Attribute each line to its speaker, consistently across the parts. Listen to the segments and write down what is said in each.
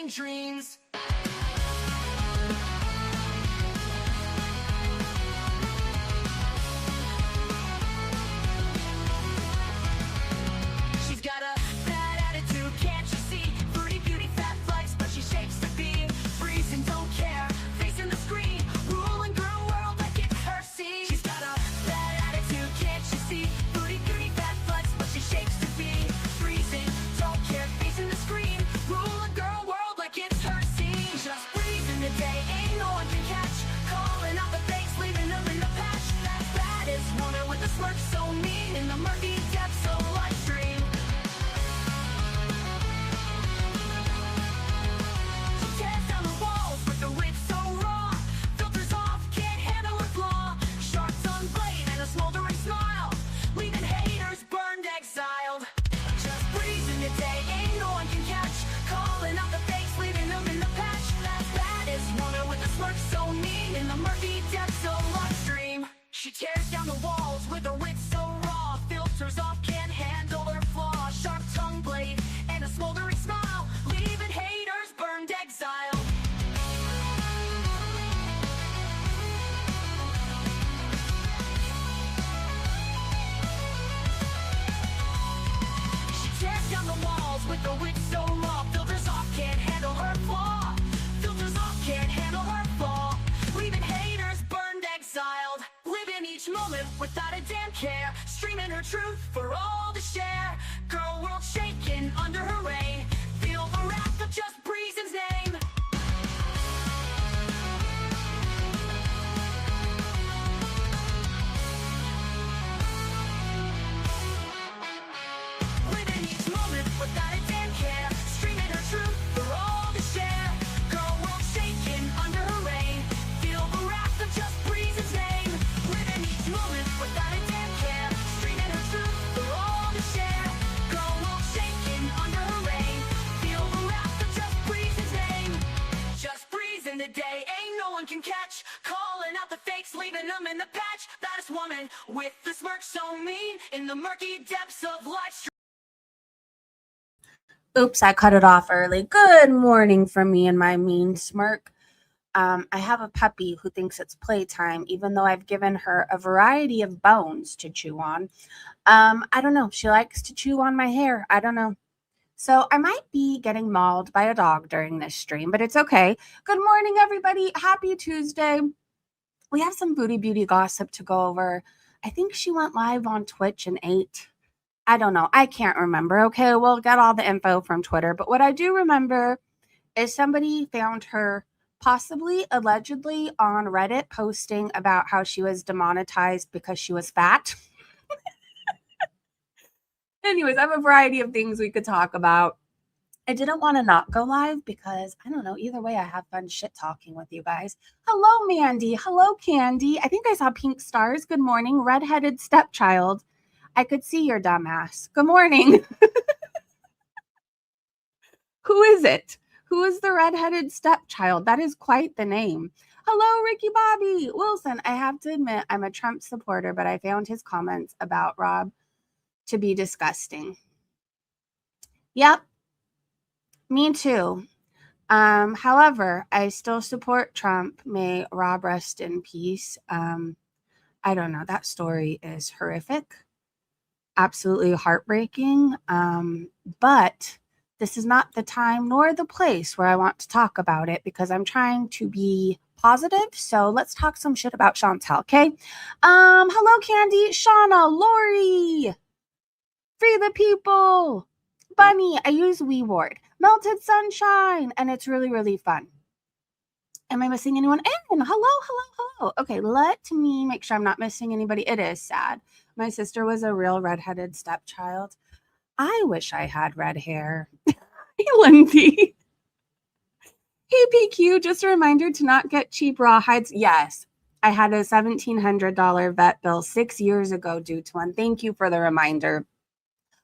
Speaker 1: and dreams. She's got a bad attitude, can't you see? Foodie beauty, fat flex, but she shakes the beat. Freezing, don't care, facing the screen. Ruling girl world like it's her scene. She's got a bad attitude, can't you see? Foodie beauty, fat flex, but she shakes the beat. Freezing, don't care, facing the screen. Ruling girl world like it's her scene. Just breezing the day, ain't no one can catch. Calling out the fakes, leaving them in the patch. That baddest woman with a smirk so mean in the murky depths of live stream. She tears down the walls with the wit so raw. Filters off, can't handle her flaw. Sharp tongue blade and a smoldering smile, leaving haters burned, exiled. Just breezing the day, ain't no one can catch. Calling out the fakes, leaving them in the patch. That baddest woman with a smirk so mean in the murky depths of live stream. She tears down the walls with her wit so raw. Filters off, can't handle her flaw. Sharp tongue blade and a smoldering smile, leaving haters burned, exiled. She tears down the walls with her wit so raw. Filters off, can't handle her flaw. Filters off, can't handle her flaw, leaving haters burned, exiled. Living each moment without a damn care. Streaming her truth for all to share. Girl world shaking under her reign. Feel the wrath of just Breezen's name. Living each moment without a damn care. Streaming her truth for all to share. Girl world shaking under her reign. Feel the wrath of just Breezen's name. Living each moment without a damn care. Streaming her truth for all to share. Girl world shaking under her reign. Feel the wrath of just Breezen's name. Just breezing the day, ain't no one can catch. Calling out the fakes, leaving them in the patch. Baddest woman with the smirk so mean in the murky depths of live stream.
Speaker 2: Oops, I cut it off early. Good morning from me and my mean smirk. I have a puppy who thinks it's playtime, even though I've given her a variety of bones to chew on. I don't know. She likes to chew on my hair. I don't know. So I might be getting mauled by a dog during this stream, but it's okay. Good morning, everybody. Happy Tuesday. We have some Foodie Beauty gossip to go over. I think she went live on Twitch and ate. I don't know. I can't remember. Okay, we'll get all the info from Twitter. But what I do remember is somebody found her possibly, allegedly, on Reddit posting about how she was demonetized because she was fat. Anyways, I have a variety of things we could talk about. I didn't want to not go live because, I don't know, either way, I have fun shit talking with you guys. Hello, Mandy. Hello, Candy. I think I saw pink stars. Good morning. Redheaded stepchild. I could see your dumbass. Good morning. Who is it? Who is the redheaded stepchild? That is quite the name. Hello, Ricky Bobby. Wilson, I have to admit, I'm a Trump supporter, but I found his comments about Rob to be disgusting. Yep. Me too. However, I still support Trump. May Rob rest in peace. I don't know. That story is horrific. Absolutely heartbreaking. But this is not the time nor the place where I want to talk about it because I'm trying to be positive. So let's talk some shit about Chantel, okay? Hello, Candy, Shauna, Lori, Free the People, Bunny. I use WeWard, Melted Sunshine, and it's really, really fun. Am I missing anyone? And hello. Okay, let me make sure I'm not missing anybody. It is sad. My sister was a real redheaded stepchild. I wish I had red hair. Hey, Lindsay. Hey, PQ, just a reminder to not get cheap rawhides. Yes, I had a $1,700 vet bill 6 years ago due to one. Thank you for the reminder.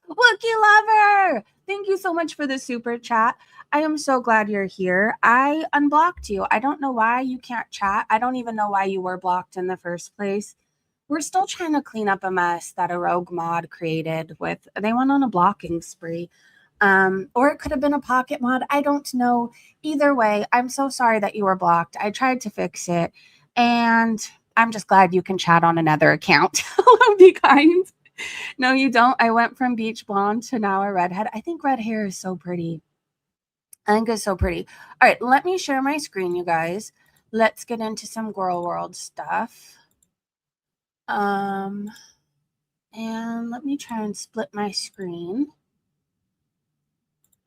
Speaker 2: Wookie Lover, thank you so much for the super chat. I am so glad you're here. I unblocked you. I don't know why you can't chat. I don't even know why you were blocked in the first place. We're still trying to clean up a mess that a rogue mod created with, they went on a blocking spree. Or it could have been a pocket mod. I don't know. Either way, I'm so sorry that you were blocked. I tried to fix it, and I'm just glad you can chat on another account. Hello, be kind. No, you don't. I went from beach blonde to now a redhead. I think red hair is so pretty. I think it's so pretty. All right, let me share my screen, you guys. Let's get into some Girl World stuff. And let me try and split my screen.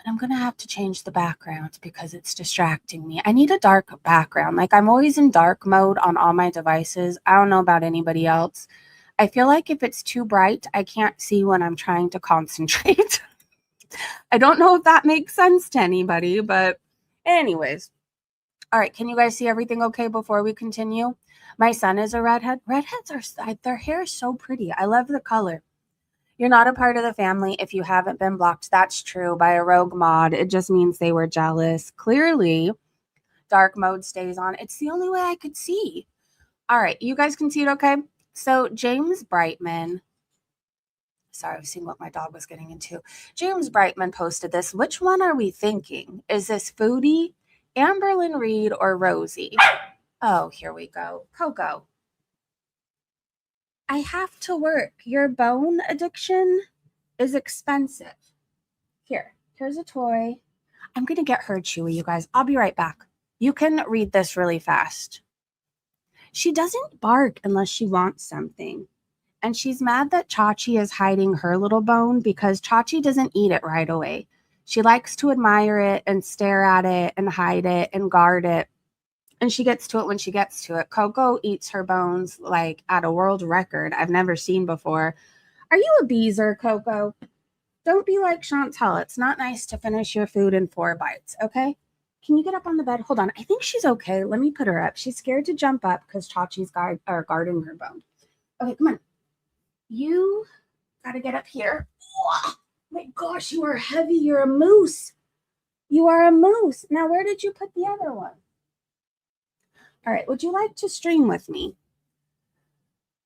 Speaker 2: I'm going to have to change the background because it's distracting me. I need a dark background. Like, I'm always in dark mode on all my devices. I don't know about anybody else. I feel like if it's too bright, I can't see when I'm trying to concentrate. I don't know if that makes sense to anybody, but anyways. All right, can you guys see everything okay before we continue? My son is a redhead. Redheads are, their hair is so pretty. I love the color. You're not a part of the family if you haven't been blocked. That's true by a rogue mod. It just means they were jealous. Clearly, dark mode stays on. It's the only way I could see. All right, you guys can see it okay? So James Brightman, sorry, I was seeing what my dog was getting into. James Brightman posted this. Which one are we thinking? Is this Foodie, Amberlyn Reed, or Rosie? Oh, here we go. Coco. I have to work. Your bone addiction is expensive. Here's a toy. I'm going to get her Chewy, you guys. I'll be right back. You can read this really fast. She doesn't bark unless she wants something. And she's mad that Chachi is hiding her little bone because Chachi doesn't eat it right away. She likes to admire it and stare at it and hide it and guard it. And she gets to it when she gets to it. Coco eats her bones like at a world record I've never seen before. Are you a beezer, Coco? Don't be like Chantel. It's not nice to finish your food in 4 bites, okay? Can you get up on the bed? Hold on. I think she's okay. Let me put her up. She's scared to jump up because Chachi's guarding her bone. Okay, come on. You got to get up here. Oh, my gosh, you are heavy. You're a moose. You are a moose. Now, where did you put the other one? All right, would you like to stream with me?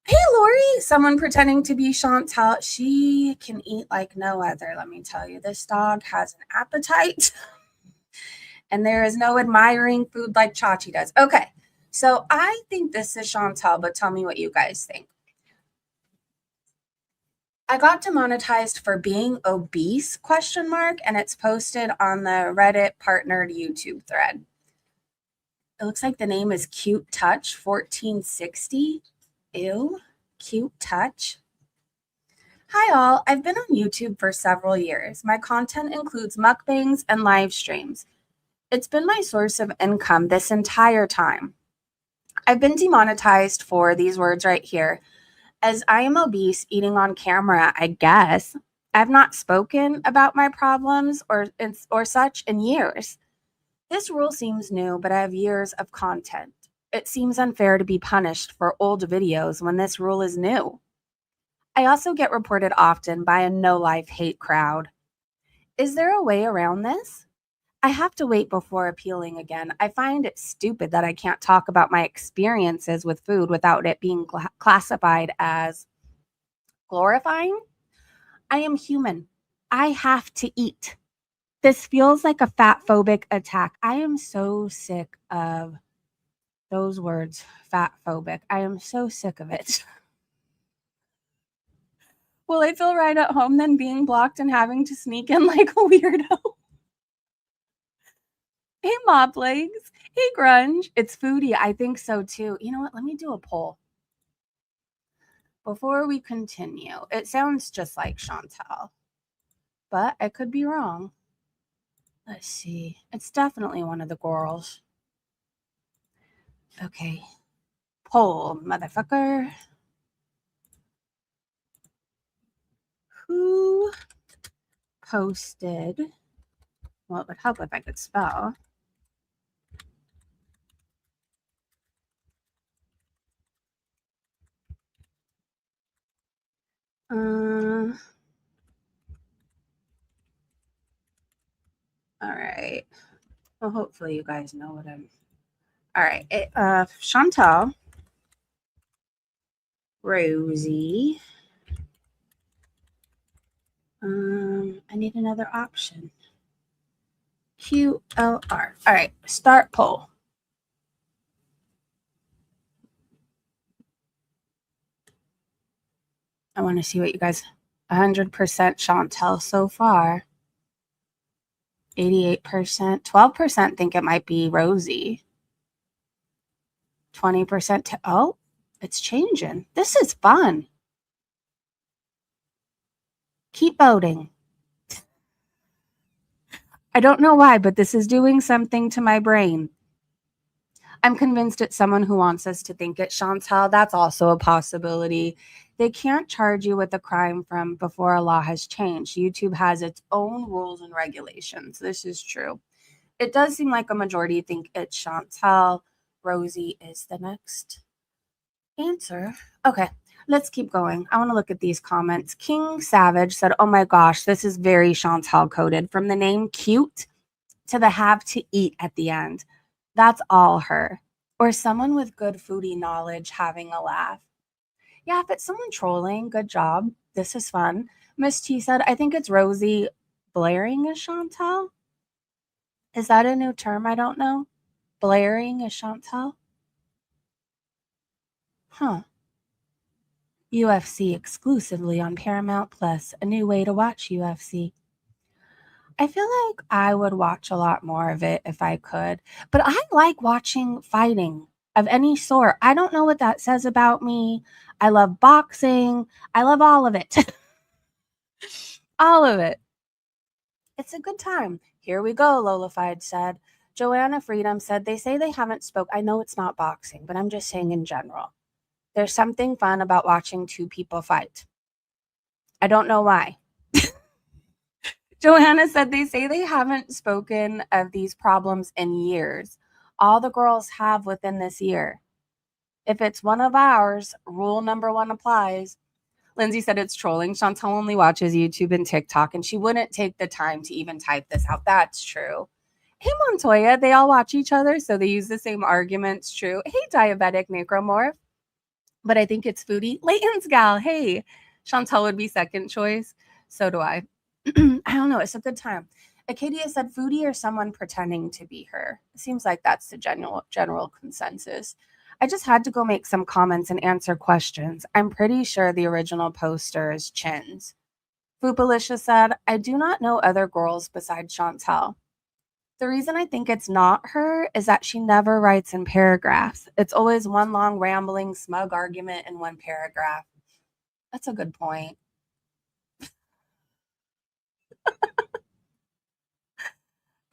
Speaker 2: Hey, Lori, someone pretending to be Chantel. She can eat like no other, let me tell you. This dog has an appetite, and there is no admiring food like Chachi does. Okay, so I think this is Chantel, but tell me what you guys think. I got demonetized for being obese, ? And it's posted on the Reddit partnered YouTube thread. It looks like the name is Cute Touch 1460. Ew, Cute Touch. Hi all, I've been on YouTube for several years. My content includes mukbangs and live streams. It's been my source of income this entire time. I've been demonetized for these words right here. As I am obese, eating on camera, I guess. I've not spoken about my problems or such in years. This rule seems new, but I have years of content. It seems unfair to be punished for old videos when this rule is new. I also get reported often by a no-life hate crowd. Is there a way around this? I have to wait before appealing again. I find it stupid that I can't talk about my experiences with food without it being classified as glorifying. I am human. I have to eat. This feels like a fat phobic attack. I am so sick of those words, fat phobic. I am so sick of it. Will I feel right at home then being blocked and having to sneak in like a weirdo? Hey, Mop Legs. Hey, Grunge. It's Foodie. I think so too. You know what? Let me do a poll. Before we continue, it sounds just like Chantel, but I could be wrong. Let's see. It's definitely one of the girls. Okay. Poll, motherfucker. Who posted? Well, it would help if I could spell. All right. Well, hopefully you guys know what I'm. All right. Chantal, Rosie, I need another option. QLR. All right, start poll. I want to see what you guys. 100% Chantel so far. 88%. 12% think it might be Rosie. 20%. Oh, it's changing. This is fun. Keep voting. I don't know why, but this is doing something to my brain. I'm convinced it's someone who wants us to think it's Chantel. That's also a possibility. They can't charge you with a crime from before a law has changed. YouTube has its own rules and regulations. This is true. It does seem like a majority think it's Chantel. Rosie is the next answer. Okay, let's keep going. I want to look at these comments. King Savage said, oh my gosh, this is very Chantel coded. From the name cute to the have to eat at the end. That's all her. Or someone with good foodie knowledge having a laugh. Yeah, if it's someone trolling, good job. This is fun. Miss T said, I think it's Rosie blaring as Chantel. Is that a new term? I don't know. Blaring as Chantel? Huh. UFC exclusively on Paramount Plus, a new way to watch UFC. I feel like I would watch a lot more of it if I could, but I like watching fighting of any sort. I don't know what that says about me. I love boxing. I love all of it. All of it. It's a good time. Here we go, Lolafied said. Joanna Freedom said, they say they haven't spoke. I know it's not boxing, but I'm just saying in general. There's something fun about watching two people fight. I don't know why. Joanna said they say they haven't spoken of these problems in years. All the girls have within this year. If it's one of ours, rule number 1 applies. Lindsay said it's trolling. Chantel only watches YouTube and TikTok, and she wouldn't take the time to even type this out. That's true. Hey, Montoya, they all watch each other, so they use the same arguments. True. Hey, Diabetic Necromorph. But I think it's Foodie. Layton's gal. Hey, Chantel would be second choice. So do I. I don't know. It's a good time. Acadia said Foodie or someone pretending to be her. It seems like that's the general consensus. I just had to go make some comments and answer questions. I'm pretty sure the original poster is Chin's. Foopalicia said, I do not know other girls besides Chantel. The reason I think it's not her is that she never writes in paragraphs. It's always one long, rambling, smug argument in one paragraph. That's a good point.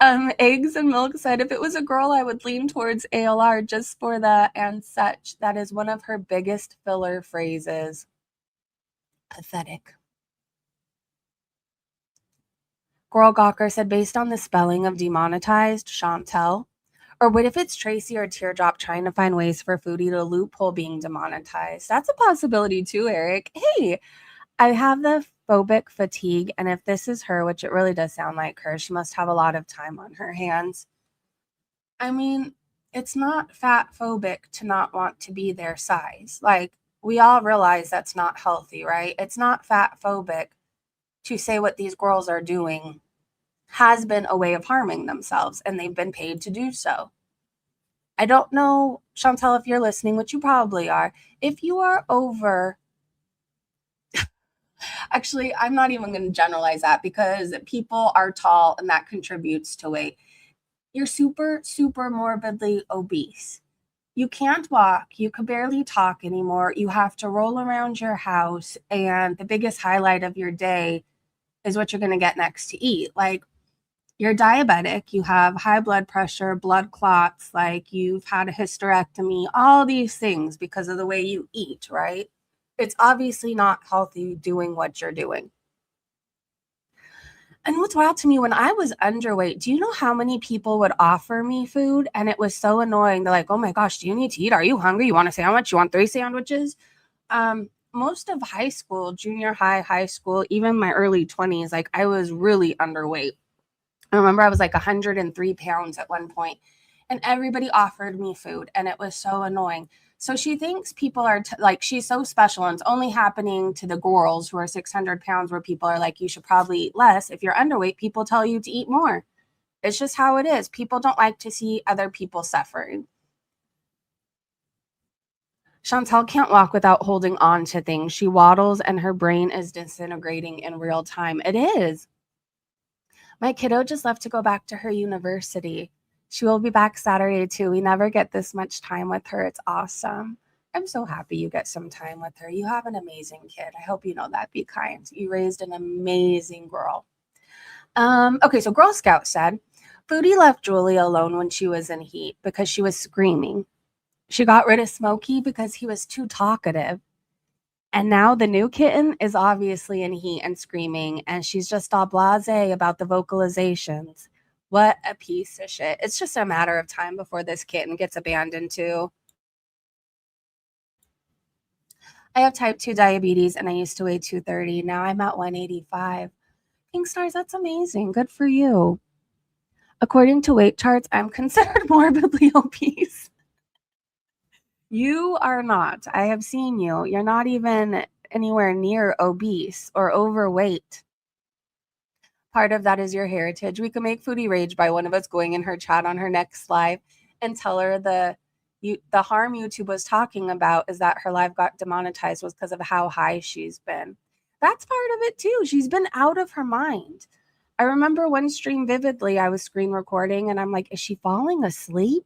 Speaker 2: Eggs and Milk said, if it was a girl, I would lean towards ALR just for the and such. That is one of her biggest filler phrases. Pathetic. Girl Gawker said, based on the spelling of demonetized, Chantel. Or what if it's Tracy or Teardrop trying to find ways for Foodie to loophole being demonetized? That's a possibility too, Eric. Hey, I have the phobic fatigue, and if this is her, which it really does sound like her, she must have a lot of time on her hands. I mean, it's not fat phobic to not want to be their size. Like, we all realize that's not healthy, right? It's not fat phobic to say what these girls are doing has been a way of harming themselves, and they've been paid to do so. I don't know, Chantel, if you're listening, which you probably are. If you are over, actually, I'm not even going to generalize that because people are tall and that contributes to weight. You're super, super morbidly obese. You can't walk. You can barely talk anymore. You have to roll around your house. And the biggest highlight of your day is what you're going to get next to eat. Like, you're diabetic, you have high blood pressure, blood clots, like you've had a hysterectomy, all these things because of the way you eat, right? It's obviously not healthy doing what you're doing. And what's wild to me, when I was underweight, do you know how many people would offer me food? And it was so annoying. They're like, oh my gosh, do you need to eat? Are you hungry? You want a sandwich? You want 3 sandwiches? Most of high school, junior high, high school, even my early 20s, like I was really underweight. I remember I was like 103 pounds at one point, and everybody offered me food, and it was so annoying. So she thinks people are like, she's so special, and it's only happening to the girls who are 600 pounds, where people are like, you should probably eat less. If you're underweight, people tell you to eat more. It's just how it is. People don't like to see other people suffering. Chantel can't walk without holding on to things. She waddles and her brain is disintegrating in real time. It is. My kiddo just left to go back to her university. She will be back Saturday too. We never get this much time with her. It's awesome. I'm so happy you get some time with her. You have an amazing kid. I hope you know that. Be kind. You raised an amazing girl. Okay, so Girl Scout said, Foodie left Julie alone when she was in heat because she was screaming. She got rid of Smokey because he was too talkative. And now the new kitten is obviously in heat and screaming, and she's just all blasé about the vocalizations. What a piece of shit. It's just a matter of time before this kitten gets abandoned too. I have type 2 diabetes and I used to weigh 230. Now I'm at 185. Pink stars, that's amazing. Good for you. According to weight charts, I'm considered morbidly obese. You are not. I have seen you. You're not even anywhere near obese or overweight. Part of that is your heritage. We could make Foodie rage by one of us going in her chat on her next live and tell her the harm YouTube was talking about is that her live got demonetized was because of how high she's been. That's part of it too. She's been out of her mind. I remember one stream vividly, I was screen recording and I'm like, is she falling asleep?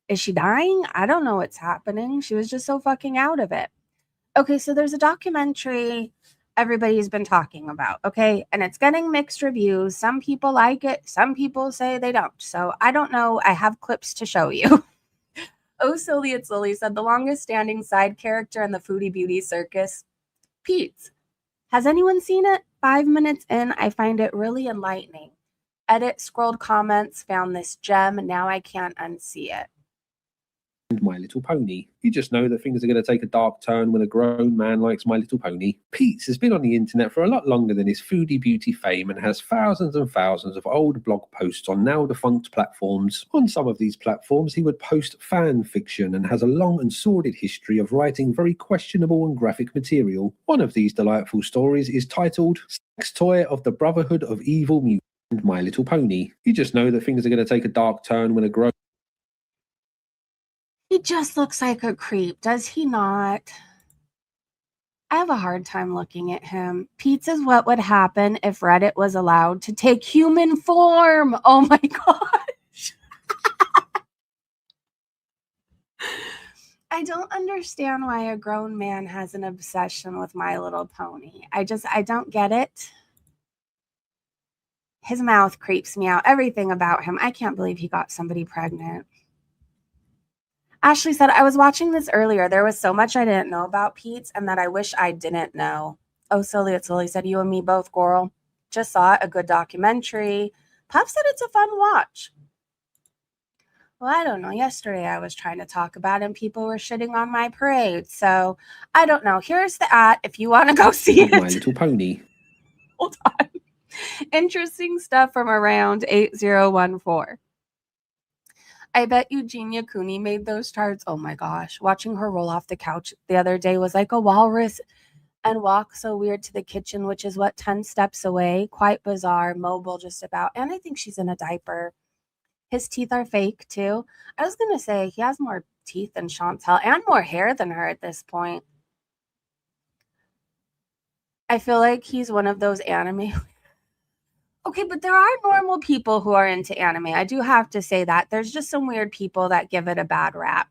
Speaker 2: Is she dying? I don't know what's happening. She was just so fucking out of it. Okay, so there's a documentary everybody's been talking about, okay? And it's getting mixed reviews. Some people like it. Some people say they don't. So I don't know. I have clips to show you. Oh, Silly It's Lily said, the longest standing side character in the Foodie Beauty Circus, Pete's. Has anyone seen it? 5 minutes in, I find it really enlightening. Edit, scrolled comments, found this gem. Now I can't unsee it.
Speaker 3: My Little Pony. You just know that things are going to take a dark turn when a grown man likes My Little Pony. Pete's has been on the internet for a lot longer than his foodie beauty fame and has thousands and thousands of old blog posts on now defunct platforms. On some of these platforms, he would post fan fiction and has a long and sordid history of writing very questionable and graphic material. One of these delightful stories is titled Sex Toy of the Brotherhood of Evil Mutants and My Little Pony. You just know that things are going to take a dark turn when a grown
Speaker 2: He just looks like a creep, does he not? I have a hard time looking at him. Pete's is what would happen if Reddit was allowed to take human form. Oh my gosh. I don't understand why a grown man has an obsession with My Little Pony. I don't get it. His mouth creeps me out. Everything about him. I can't believe he got somebody pregnant. Ashley said, I was watching this earlier. There was so much I didn't know about Pete's and that I wish I didn't know. Oh, Silly It's Lily said, you and me both, girl. Just saw it, a good documentary. Puff said it's a fun watch. Well, I don't know. Yesterday I was trying to talk about it and people were shitting on my parade. So I don't know. Here's the if you want to go see it.
Speaker 3: My Little Pony.
Speaker 2: Hold on. Interesting stuff from around 8014. I bet Eugenia Cooney made those charts. Oh my gosh. Watching her roll off the couch the other day was like a walrus and walk so weird to the kitchen, which is what, 10 steps away. Quite bizarre, mobile just about. And I think she's in a diaper. His teeth are fake too. I was going to say he has more teeth than Chantel and more hair than her at this point. I feel like he's one of those anime. Okay, but there are normal people who are into anime. I do have to say that. There's just some weird people that give it a bad rap.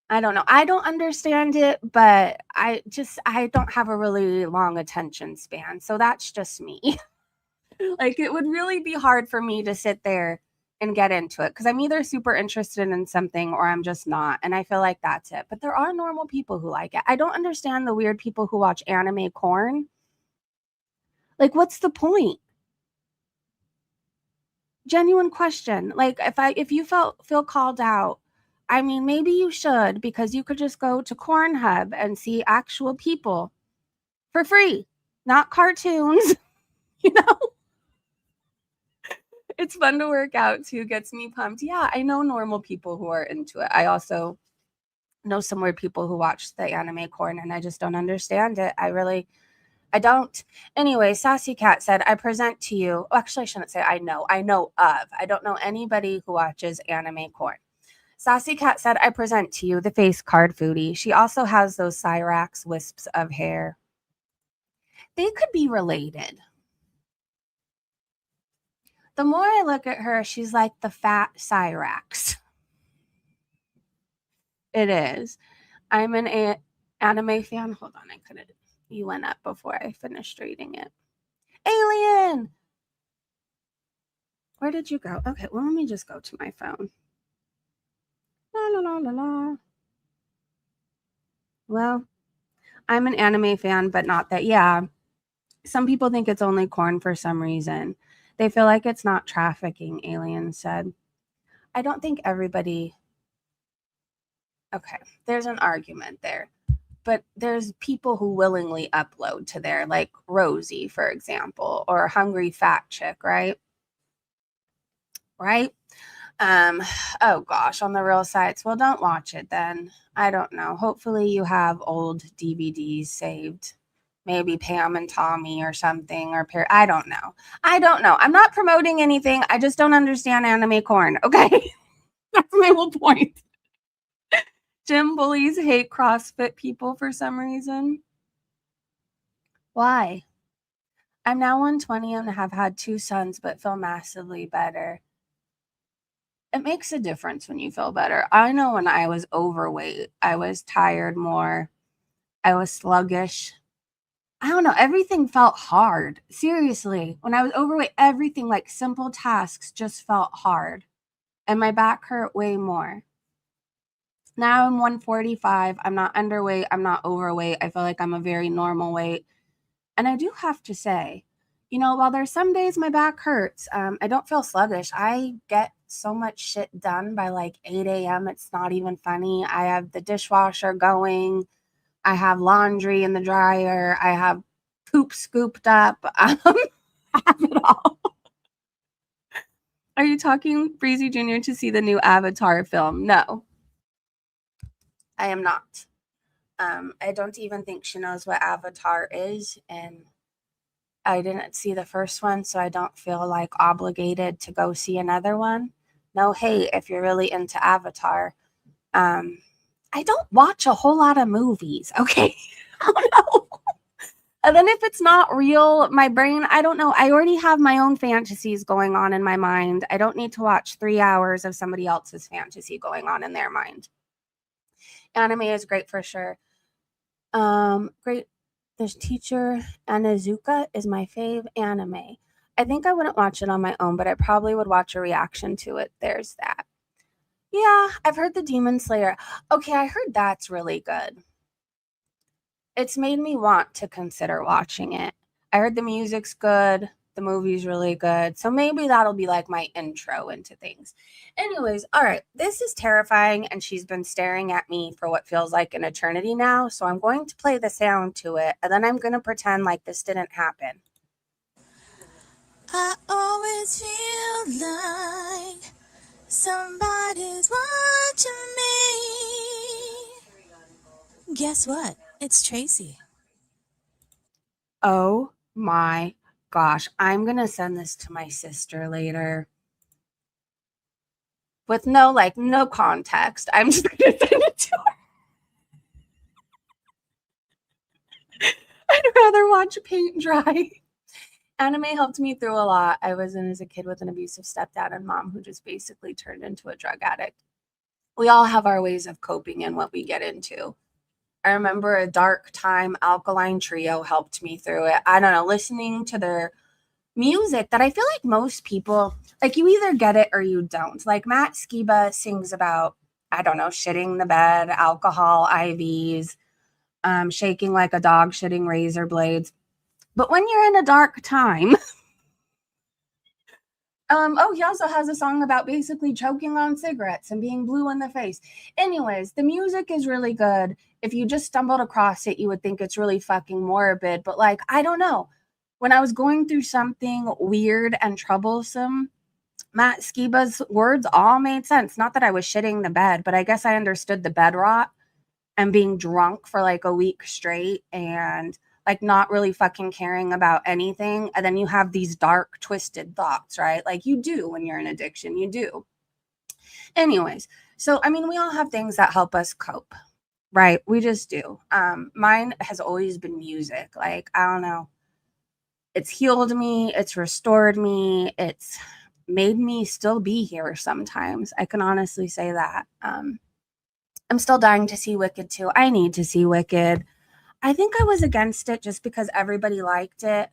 Speaker 2: I don't know. I don't understand it, but I don't have a really long attention span. So that's just me. Like, it would really be hard for me to sit there and get into it because I'm either super interested in something or I'm just not. And I feel like that's it. But there are normal people who like it. I don't understand the weird people who watch anime corn. Like, what's the point? Genuine question. Like, if you feel called out, I mean, maybe you should, because you could just go to Cornhub and see actual people for free, not cartoons. You know, It's fun to work out too, gets me pumped. Yeah, I know normal people who are into it. I also know some weird people who watch the anime corn, and I just don't understand it. I don't. Anyway, Sassy Cat said, I present to you. Oh, actually, I shouldn't say I know. I know of. I don't know anybody who watches anime corn. Sassy Cat said, I present to you the face card Foodie. She also has those Cyrax wisps of hair. They could be related. The more I look at her, she's like the fat Cyrax. It is. I'm an anime fan. Hold on, I couldn't. You went up before I finished reading it. Alien! Where did you go? Okay, well, let me just go to my phone. La la la la la. Well, I'm an anime fan, but not that. Yeah, some people think it's only corn for some reason. They feel like it's not trafficking, Alien said. I don't think everybody. Okay, there's an argument there. But there's people who willingly upload to there, like Rosie, for example, or Hungry Fat Chick, right? Right? Oh gosh, on the real sites. Well, don't watch it then. I don't know. Hopefully you have old DVDs saved. Maybe Pam and Tommy or something, or I don't know. I don't know. I'm not promoting anything. I just don't understand anime corn. Okay. That's my whole point. Gym bullies hate CrossFit people for some reason. Why? I'm now 120 and have had 2 sons, but feel massively better. It makes a difference when you feel better. I know when I was overweight, I was tired more. I was sluggish. I don't know. Everything felt hard. Seriously. When I was overweight, everything, like simple tasks, just felt hard. And my back hurt way more. Now I'm 145. I'm not underweight. I'm not overweight. I feel like I'm a very normal weight. And I do have to say, while there's some days my back hurts, I don't feel sluggish. I get so much shit done by like 8 a.m. It's not even funny. I have the dishwasher going. I have laundry in the dryer. I have poop scooped up. I have it all. Are you talking Breezy Jr. to see the new Avatar film? No, I am not. I don't even think she knows what Avatar is, and I didn't see the first one, so I don't feel like obligated to go see another one. No hate if you're really into Avatar. I don't watch a whole lot of movies, okay? I don't know. And then if it's not real, my brain, I don't know. I already have my own fantasies going on in my mind. I don't need to watch 3 hours of somebody else's fantasy going on in their mind. Anime is great for sure. Great. This Teacher Anazuka is my fave anime. I think I wouldn't watch it on my own, but I probably would watch a reaction to it. There's that. Yeah, I've heard the Demon Slayer. Okay, I heard that's really good. It's made me want to consider watching it. I heard the music's good. The movie's really good. So maybe that'll be like my intro into things. Anyways, all right. This is terrifying, and she's been staring at me for what feels like an eternity now. So I'm going to play the sound to it, and then I'm going to pretend like this didn't happen.
Speaker 4: I always feel like somebody's watching me. Guess what? It's Tracy.
Speaker 2: Oh my gosh. I'm going to send this to my sister later. With no context. I'm just going to send it to her. I'd rather watch paint dry. Anime helped me through a lot. I was in as a kid with an abusive stepdad and mom who just basically turned into a drug addict. We all have our ways of coping and what we get into. I remember a dark time Alkaline Trio helped me through it. I don't know, listening to their music that I feel like most people, like you either get it or you don't. Like Matt Skiba sings about, I don't know, shitting the bed, alcohol, IVs, shaking like a dog, shitting razor blades. But when you're in a dark time, he also has a song about basically choking on cigarettes and being blue in the face. Anyways, the music is really good. If you just stumbled across it, you would think it's really fucking morbid. But like, I don't know. When I was going through something weird and troublesome, Matt Skiba's words all made sense. Not that I was shitting the bed, but I guess I understood the bed rot and being drunk for like a week straight and like not really fucking caring about anything. And then you have these dark, twisted thoughts, right? Like you do when you're in addiction, you do. Anyways, so I mean, we all have things that help us cope, right? We just do. Mine has always been music. Like, I don't know. It's healed me, it's restored me, it's made me still be here sometimes. I can honestly say that. I'm still dying to see Wicked 2. I need to see Wicked. I think I was against it just because everybody liked it,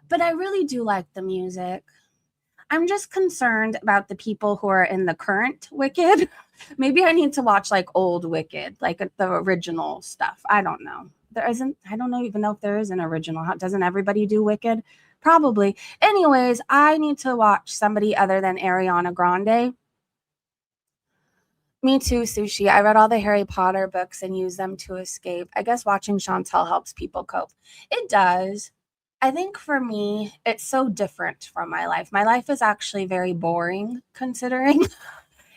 Speaker 2: but I really do like the music. I'm just concerned about the people who are in the current Wicked. Maybe I need to watch like old Wicked, like the original stuff. I don't know. I don't even know if there is an original. Doesn't everybody do Wicked? Probably. Anyways, I need to watch somebody other than Ariana Grande. Me too, Sushi. I read all the Harry Potter books and use them to escape. I guess watching Chantel helps people cope. It does. I think for me, it's so different from my life. My life is actually very boring considering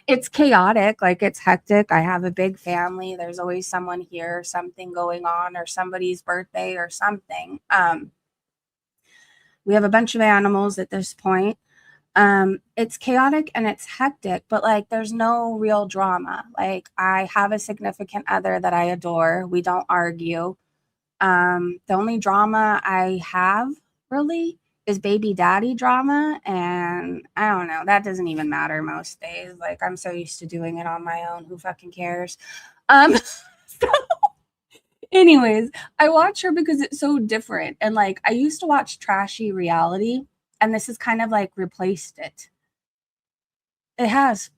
Speaker 2: it's chaotic, like it's hectic. I have a big family. There's always someone here, something going on, or somebody's birthday or something. We have a bunch of animals at this point. It's chaotic and it's hectic, but like there's no real drama. Like I have a significant other that I adore. We don't argue. The only drama I have really is baby daddy drama, and I don't know, that doesn't even matter most days. Like I'm so used to doing it on my own. Who fucking cares? So anyways, I watch her because it's so different. And like I used to watch trashy reality, and this has kind of like replaced it. It has.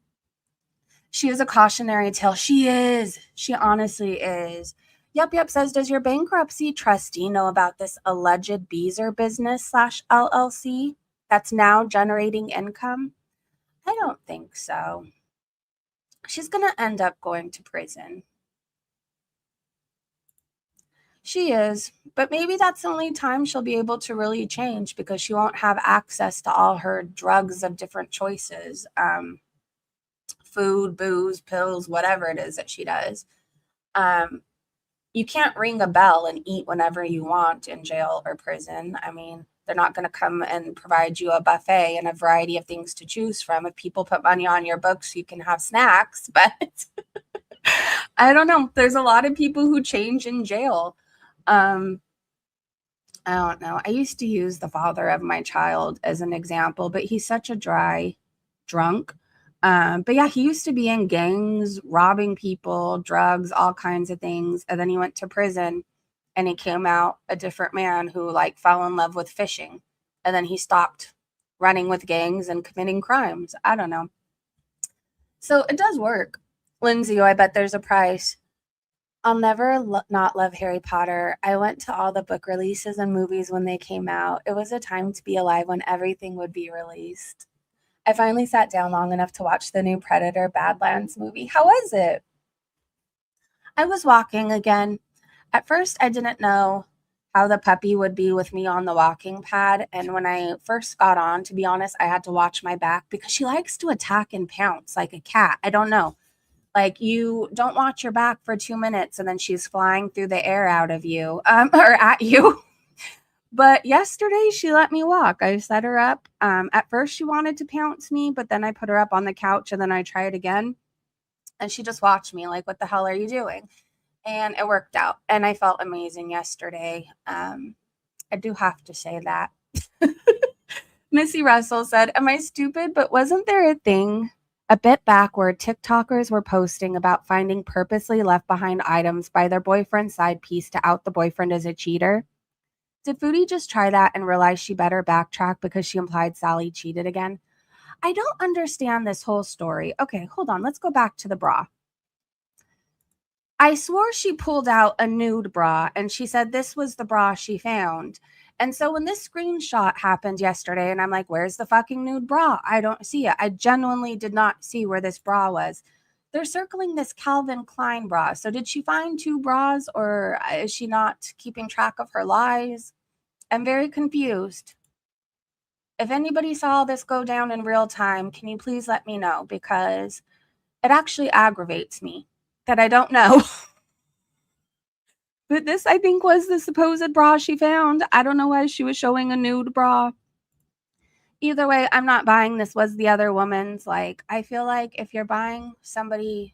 Speaker 2: She is a cautionary tale. She is. She honestly is. Yep, says, does your bankruptcy trustee know about this alleged Beezer business / LLC that's now generating income? I don't think so. She's going to end up going to prison. She is, but maybe that's the only time she'll be able to really change because she won't have access to all her drugs of different choices. Food, booze, pills, whatever it is that she does. You can't ring a bell and eat whenever you want in jail or prison. I mean, they're not going to come and provide you a buffet and a variety of things to choose from. If people put money on your books, you can have snacks, but I don't know. There's a lot of people who change in jail. I don't know. I used to use the father of my child as an example, but he's such a dry drunk. But yeah, he used to be in gangs, robbing people, drugs, all kinds of things. And then he went to prison and he came out a different man who like fell in love with fishing. And then he stopped running with gangs and committing crimes. I don't know. So it does work. Lindsay, I bet there's a price. I'll never not love Harry Potter. I went to all the book releases and movies when they came out. It was a time to be alive when everything would be released. I finally sat down long enough to watch the new Predator Badlands movie. How was it? I was walking again. At first, I didn't know how the puppy would be with me on the walking pad. And when I first got on, to be honest, I had to watch my back because she likes to attack and pounce like a cat. I don't know. Like you don't watch your back for 2 minutes and then she's flying through the air out of you or at you. But yesterday she let me walk. I set her up. At first she wanted to pounce me, but then I put her up on the couch and then I tried again. And she just watched me like, what the hell are you doing? And it worked out. And I felt amazing yesterday. I do have to say that. Missy Russell said, am I stupid? But wasn't there a thing a bit back where TikTokers were posting about finding purposely left behind items by their boyfriend's side piece to out the boyfriend as a cheater? Did Foodie just try that and realize she better backtrack because she implied Sally cheated again? I don't understand this whole story. Okay, hold on. Let's go back to the bra. I swore she pulled out a nude bra and she said this was the bra she found. And so when this screenshot happened yesterday and I'm like, where's the fucking nude bra? I don't see it. I genuinely did not see where this bra was. They're circling this Calvin Klein bra. So did she find 2 bras or is she not keeping track of her lies? I'm very confused. If anybody saw this go down in real time, can you please let me know? Because it actually aggravates me that I don't know. But this, I think, was the supposed bra she found. I don't know why she was showing a nude bra. Either way, I'm not buying this was the other woman's. Like, I feel like if you're buying somebody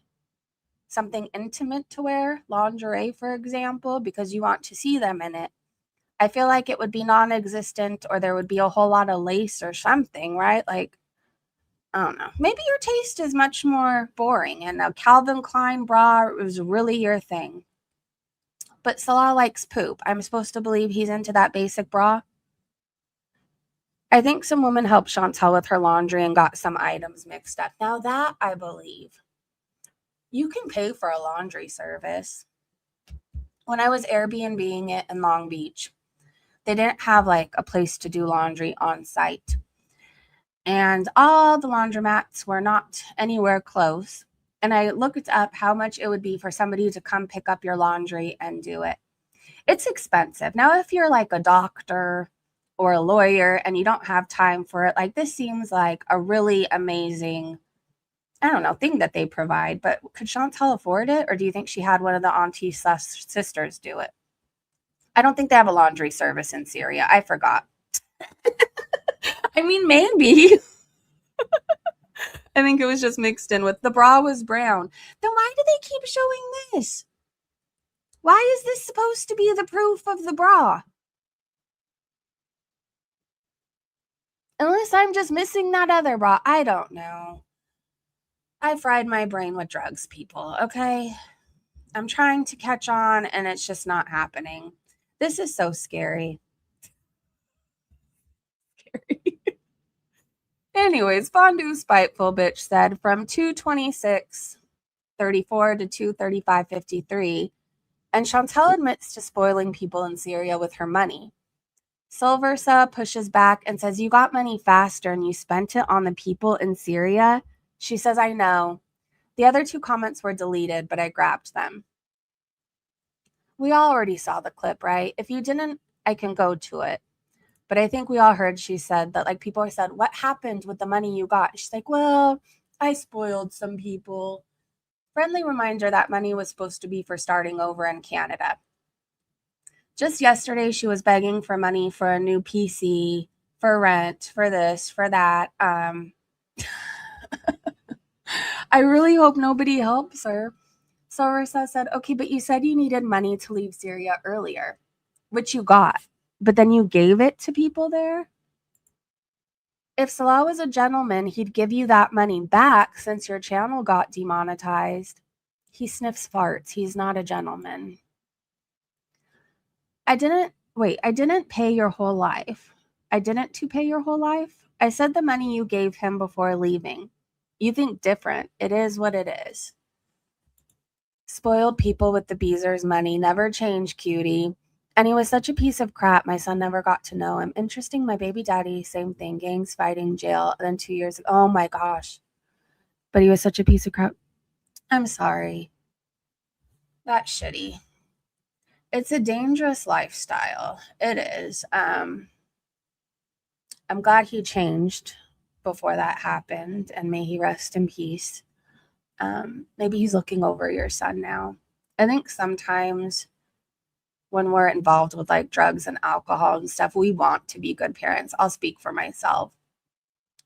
Speaker 2: something intimate to wear, lingerie, for example, because you want to see them in it, I feel like it would be non-existent, or there would be a whole lot of lace or something, right? Like, I don't know. Maybe your taste is much more boring and a Calvin Klein bra is really your thing. But Salah likes poop. I'm supposed to believe he's into that basic bra. I think some woman helped Chantel with her laundry and got some items mixed up. Now that I believe. You can pay for a laundry service. When I was Airbnb-ing it in Long Beach, they didn't have like a place to do laundry on site. And all the laundromats were not anywhere close. And I looked up how much it would be for somebody to come pick up your laundry and do it. It's expensive. Now, if you're like a doctor or a lawyer and you don't have time for it, like this seems like a really amazing, I don't know, thing that they provide. But could Chantel afford it? Or do you think she had one of the auntie sisters do it? I don't think they have a laundry service in Syria. I forgot. I mean, maybe. I think it was just mixed in with the bra was brown. Then why do they keep showing this? Why is this supposed to be the proof of the bra? Unless I'm just missing that other bra. I don't know. I fried my brain with drugs, people, okay? I'm trying to catch on and it's just not happening. This is so scary. Anyways, Fondue Spiteful Bitch said from 226.34 to 235.53, and Chantel admits to spoiling people in Syria with her money. Silversa pushes back and says, you got money faster and you spent it on the people in Syria. She says, I know. The other two comments were deleted, but I grabbed them. We all already saw the clip, right? If you didn't, I can go to it. But I think we all heard she said that, like, people said, what happened with the money you got? She's like, well, I spoiled some people. Friendly reminder that money was supposed to be for starting over in Canada. Just yesterday, she was begging for money for a new PC, for rent, for this, for that. I really hope nobody helps her. So Risa said, okay, but you said you needed money to leave Syria earlier, which you got. But then you gave it to people there? If Salah was a gentleman, he'd give you that money back since your channel got demonetized. He sniffs farts. He's not a gentleman. I didn't pay your whole life. I didn't to pay your whole life. I said the money you gave him before leaving. You think different. It is what it is. Spoiled people with the Beezer's money. Never change, cutie. And he was such a piece of crap, my son never got to know him. Interesting, my baby daddy, same thing. Gangs, fighting, jail. And then 2 years ago, oh my gosh. But he was such a piece of crap. I'm sorry. That's shitty. It's a dangerous lifestyle. It is. I'm glad he changed before that happened. And may he rest in peace. Maybe he's looking over your son now. I think sometimes when we're involved with like drugs and alcohol and stuff, we want to be good parents. I'll speak for myself.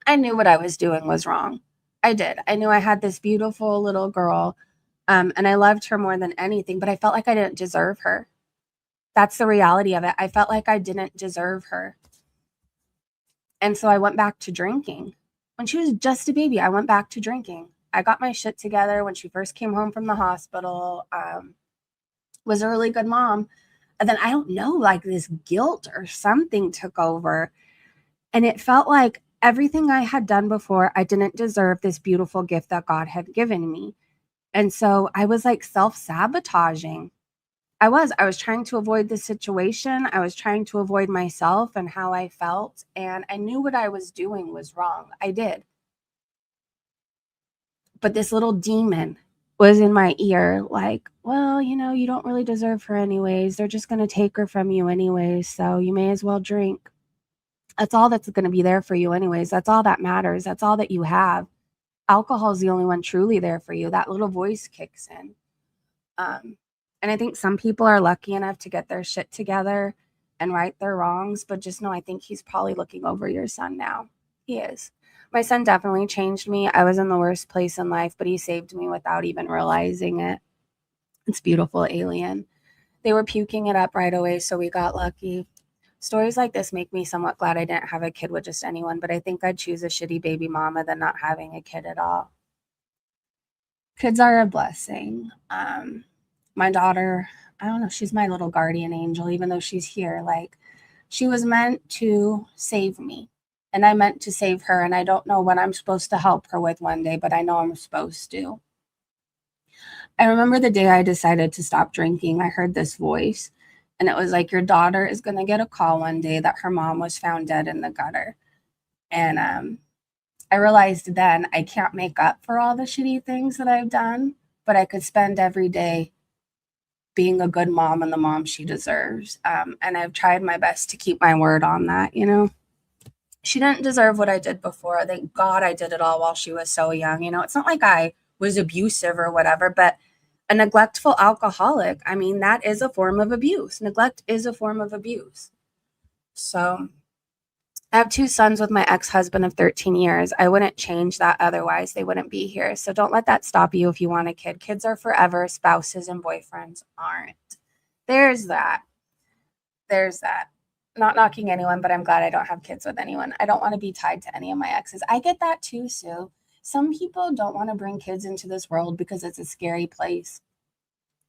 Speaker 2: I knew what I was doing was wrong. I did. I knew I had this beautiful little girl, and I loved her more than anything, but I felt like I didn't deserve her. That's the reality of it. I felt like I didn't deserve her. And so I went back to drinking. When she was just a baby, I went back to drinking. I got my shit together when she first came home from the hospital, was a really good mom. And then I don't know, like this guilt or something took over. And it felt like everything I had done before, I didn't deserve this beautiful gift that God had given me. And so I was like self-sabotaging. I was trying to avoid the situation. I was trying to avoid myself and how I felt. And I knew what I was doing was wrong. I did. But this little demon was in my ear like, well, you know, you don't really deserve her anyways. They're just going to take her from you anyways. So you may as well drink. That's all that's going to be there for you anyways. That's all that matters. That's all that you have. Alcohol is the only one truly there for you. That little voice kicks in. And I think some people are lucky enough to get their shit together and right their wrongs, but just know I think he's probably looking over your son now. He is. My son definitely changed me. I was in the worst place in life, but he saved me without even realizing it. It's beautiful, Alien. They were puking it up right away, so we got lucky. Stories like this make me somewhat glad I didn't have a kid with just anyone, but I think I'd choose a shitty baby mama than not having a kid at all. Kids are a blessing. My daughter, I don't know, she's my little guardian angel, even though she's here. Like, she was meant to save me, and I meant to save her, and I don't know what I'm supposed to help her with one day, but I know I'm supposed to. I remember the day I decided to stop drinking, I heard this voice, and it was like, your daughter is going to get a call one day that her mom was found dead in the gutter. And I realized then I can't make up for all the shitty things that I've done, but I could spend every day being a good mom and the mom she deserves. And I've tried my best to keep my word on that, you know. She didn't deserve what I did before. Thank God I did it all while she was so young. You know, it's not like I was abusive or whatever, but a neglectful alcoholic, I mean, that is a form of abuse. Neglect is a form of abuse. So I have 2 sons with my ex-husband of 13 years. I wouldn't change that, otherwise they wouldn't be here. So don't let that stop you if you want a kid. Kids are forever. Spouses and boyfriends aren't. There's that. There's that. Not knocking anyone, but I'm glad I don't have kids with anyone. I don't want to be tied to any of my exes. I get that too, Sue. Some people don't want to bring kids into this world because it's a scary place.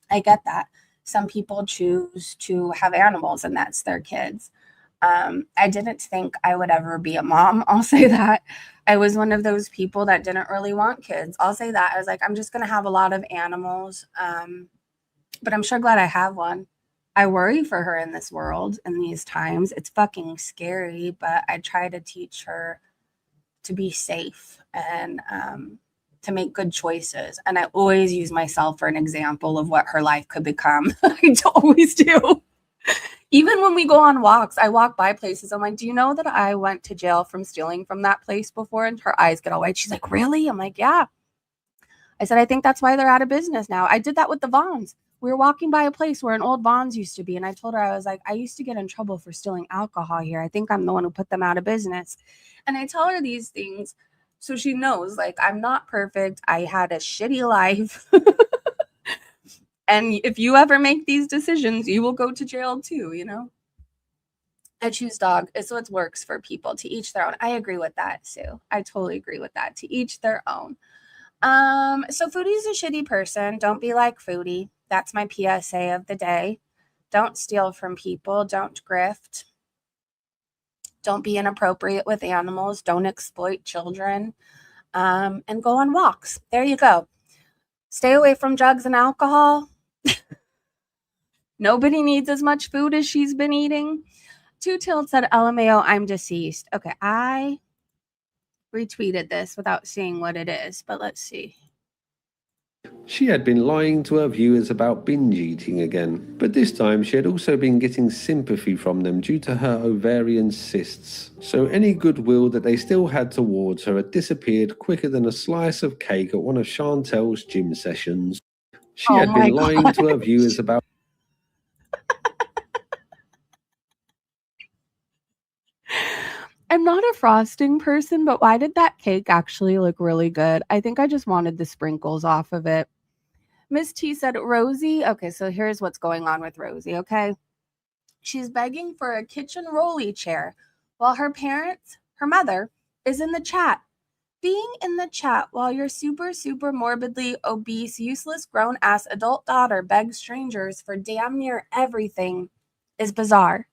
Speaker 2: I get that. Some people choose to have animals and that's their kids. I didn't think I would ever be a mom. I'll say that. I was one of those people that didn't really want kids. I'll say that. I was like, I'm just going to have a lot of animals. But I'm sure glad I have one. I worry for her in this world in these times. It's fucking scary, but I try to teach her to be safe and to make good choices. And I always use myself for an example of what her life could become. I always do. Even when we go on walks, I walk by places. I'm like, do you know that I went to jail from stealing from that place before? And her eyes get all wide. She's like, really? I'm like, yeah. I said, I think that's why they're out of business now. I did that with the Vons. We were walking by a place where an old Vons used to be. And I told her, I was like, I used to get in trouble for stealing alcohol here. I think I'm the one who put them out of business. And I tell her these things so she knows, like, I'm not perfect. I had a shitty life. And if you ever make these decisions, you will go to jail too, you know? I choose dog. It's what works for people, to each their own. I agree with that, Sue. I totally agree with that. To each their own. So Foodie's a shitty person. Don't be like Foodie. That's my PSA of the day. Don't steal from people. Don't grift. Don't be inappropriate with animals. Don't exploit children. And go on walks. There you go. Stay away from drugs and alcohol. Nobody needs as much food as she's been eating. Two Tilt said, LMAO, I'm deceased. Okay, I retweeted this without seeing what it is, but let's see.
Speaker 3: She had been lying to her viewers about binge eating again, but this time she had also been getting sympathy from them due to her ovarian cysts. So any goodwill that they still had towards her had disappeared quicker than a slice of cake at one of Chantel's gym sessions. She had been lying to her viewers about...
Speaker 2: I'm not a frosting person, but why did that cake actually look really good? I think I just wanted the sprinkles off of it. Miss T said, Rosie. Okay, so here's what's going on with Rosie, okay? She's begging for a kitchen rolly chair while her parents, her mother, is in the chat. Being in the chat while your super morbidly obese, useless, grown-ass adult daughter begs strangers for damn near everything is bizarre.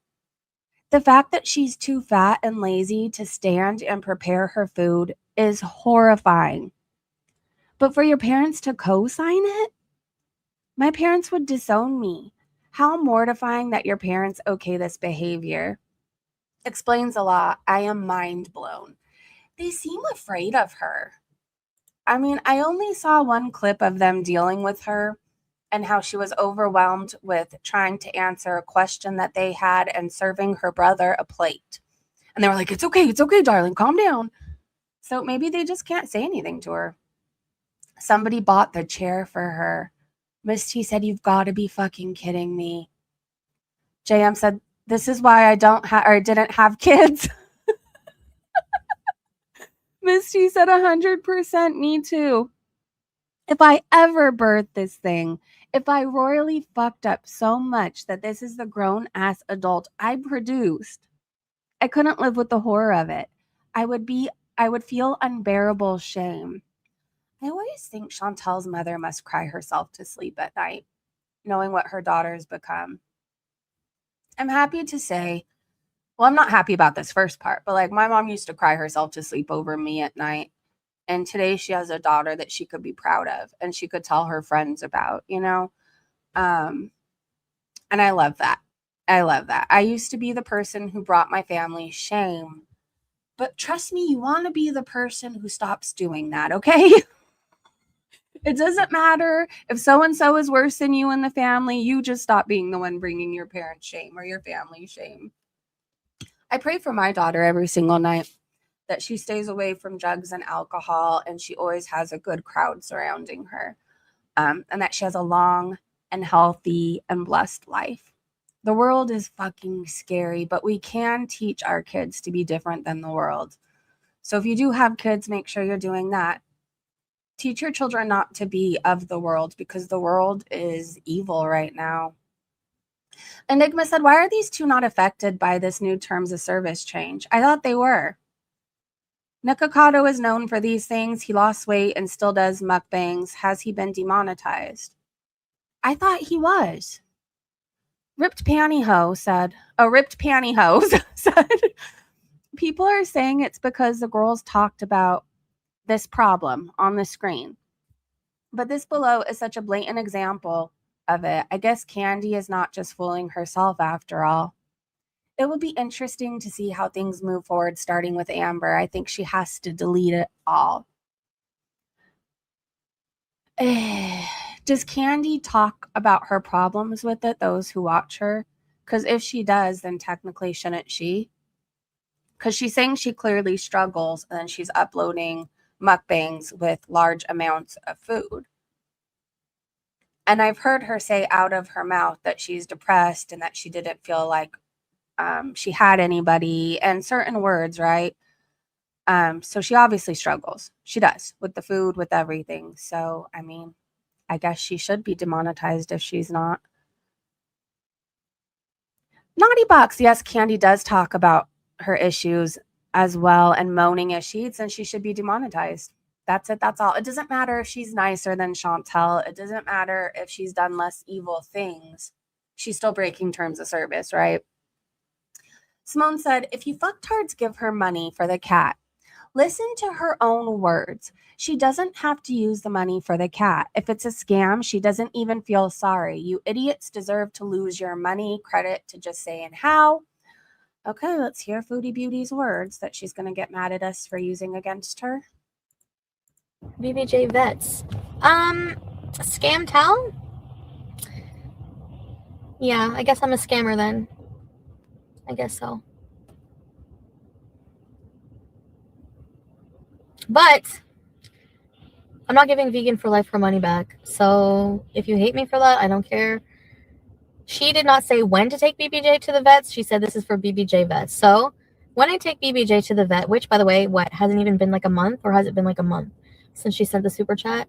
Speaker 2: The fact that she's too fat and lazy to stand and prepare her food is horrifying. But for your parents to co-sign it? My parents would disown me. How mortifying that your parents okay this behavior. Explains a lot. I am mind blown. They seem afraid of her. I mean, I only saw one clip of them dealing with her and how she was overwhelmed with trying to answer a question that they had and serving her brother a plate. And they were like, it's okay, darling, calm down. So maybe they just can't say anything to her. Somebody bought the chair for her. Miss T said, you've got to be fucking kidding me. JM said, this is why I didn't have kids. Miss T said 100% me too. If I ever birthed this thing, if I royally fucked up so much that this is the grown-ass adult I produced, I couldn't live with the horror of it. I would feel unbearable shame. I always think Chantel's mother must cry herself to sleep at night, knowing what her daughter's become. I'm happy to say, well, I'm not happy about this first part, but like my mom used to cry herself to sleep over me at night. And today she has a daughter that she could be proud of and she could tell her friends about, you know? And I love that. I love that. I used to be the person who brought my family shame. But trust me, you want to be the person who stops doing that, okay? It doesn't matter if so-and-so is worse than you in the family. You just stop being the one bringing your parents shame or your family shame. I pray for my daughter every single night that she stays away from drugs and alcohol, and she always has a good crowd surrounding her, and that she has a long and healthy and blessed life. The world is fucking scary, but we can teach our kids to be different than the world. So if you do have kids, make sure you're doing that. Teach your children not to be of the world because the world is evil right now. Enigma said, why are these two not affected by this new terms of service change? I thought they were. Nikocado is known for these things. He lost weight and still does mukbangs. Has he been demonetized? I thought he was. Ripped Pantyhose said, people are saying it's because the girls talked about this problem on the screen. But this below is such a blatant example of it. I guess Candy is not just fooling herself after all. It will be interesting to see how things move forward, starting with Amber. I think she has to delete it all. Does Candy talk about her problems with it, those who watch her? Because if she does, then technically shouldn't she? Because she's saying she clearly struggles and then she's uploading mukbangs with large amounts of food. And I've heard her say out of her mouth that she's depressed and that she didn't feel like she had anybody and certain words, right? So she obviously struggles. She does with the food, with everything. So, I mean, I guess she should be demonetized if she's not. Naughty Box, yes, Candy does talk about her issues as well and moaning as she eats, and she should be demonetized. That's it. That's all. It doesn't matter if she's nicer than Chantel. It doesn't matter if she's done less evil things. She's still breaking terms of service, right? Simone said, if you fucktards give her money for the cat, listen to her own words. She doesn't have to use the money for the cat. If it's a scam, she doesn't even feel sorry. You idiots deserve to lose your money. Credit to just saying how. Okay, let's hear Foodie Beauty's words that she's going to get mad at us for using against her.
Speaker 5: BBJ Vets. Scam tell? Yeah, I guess I'm a scammer then. I guess so. But I'm not giving Vegan for Life her money back. So if you hate me for that, I don't care. She did not say when to take BBJ to the vets. She said this is for BBJ Vets. So when I take BBJ to the vet, which by the way, what, hasn't even been like a month, or has it been like a month since she sent the super chat?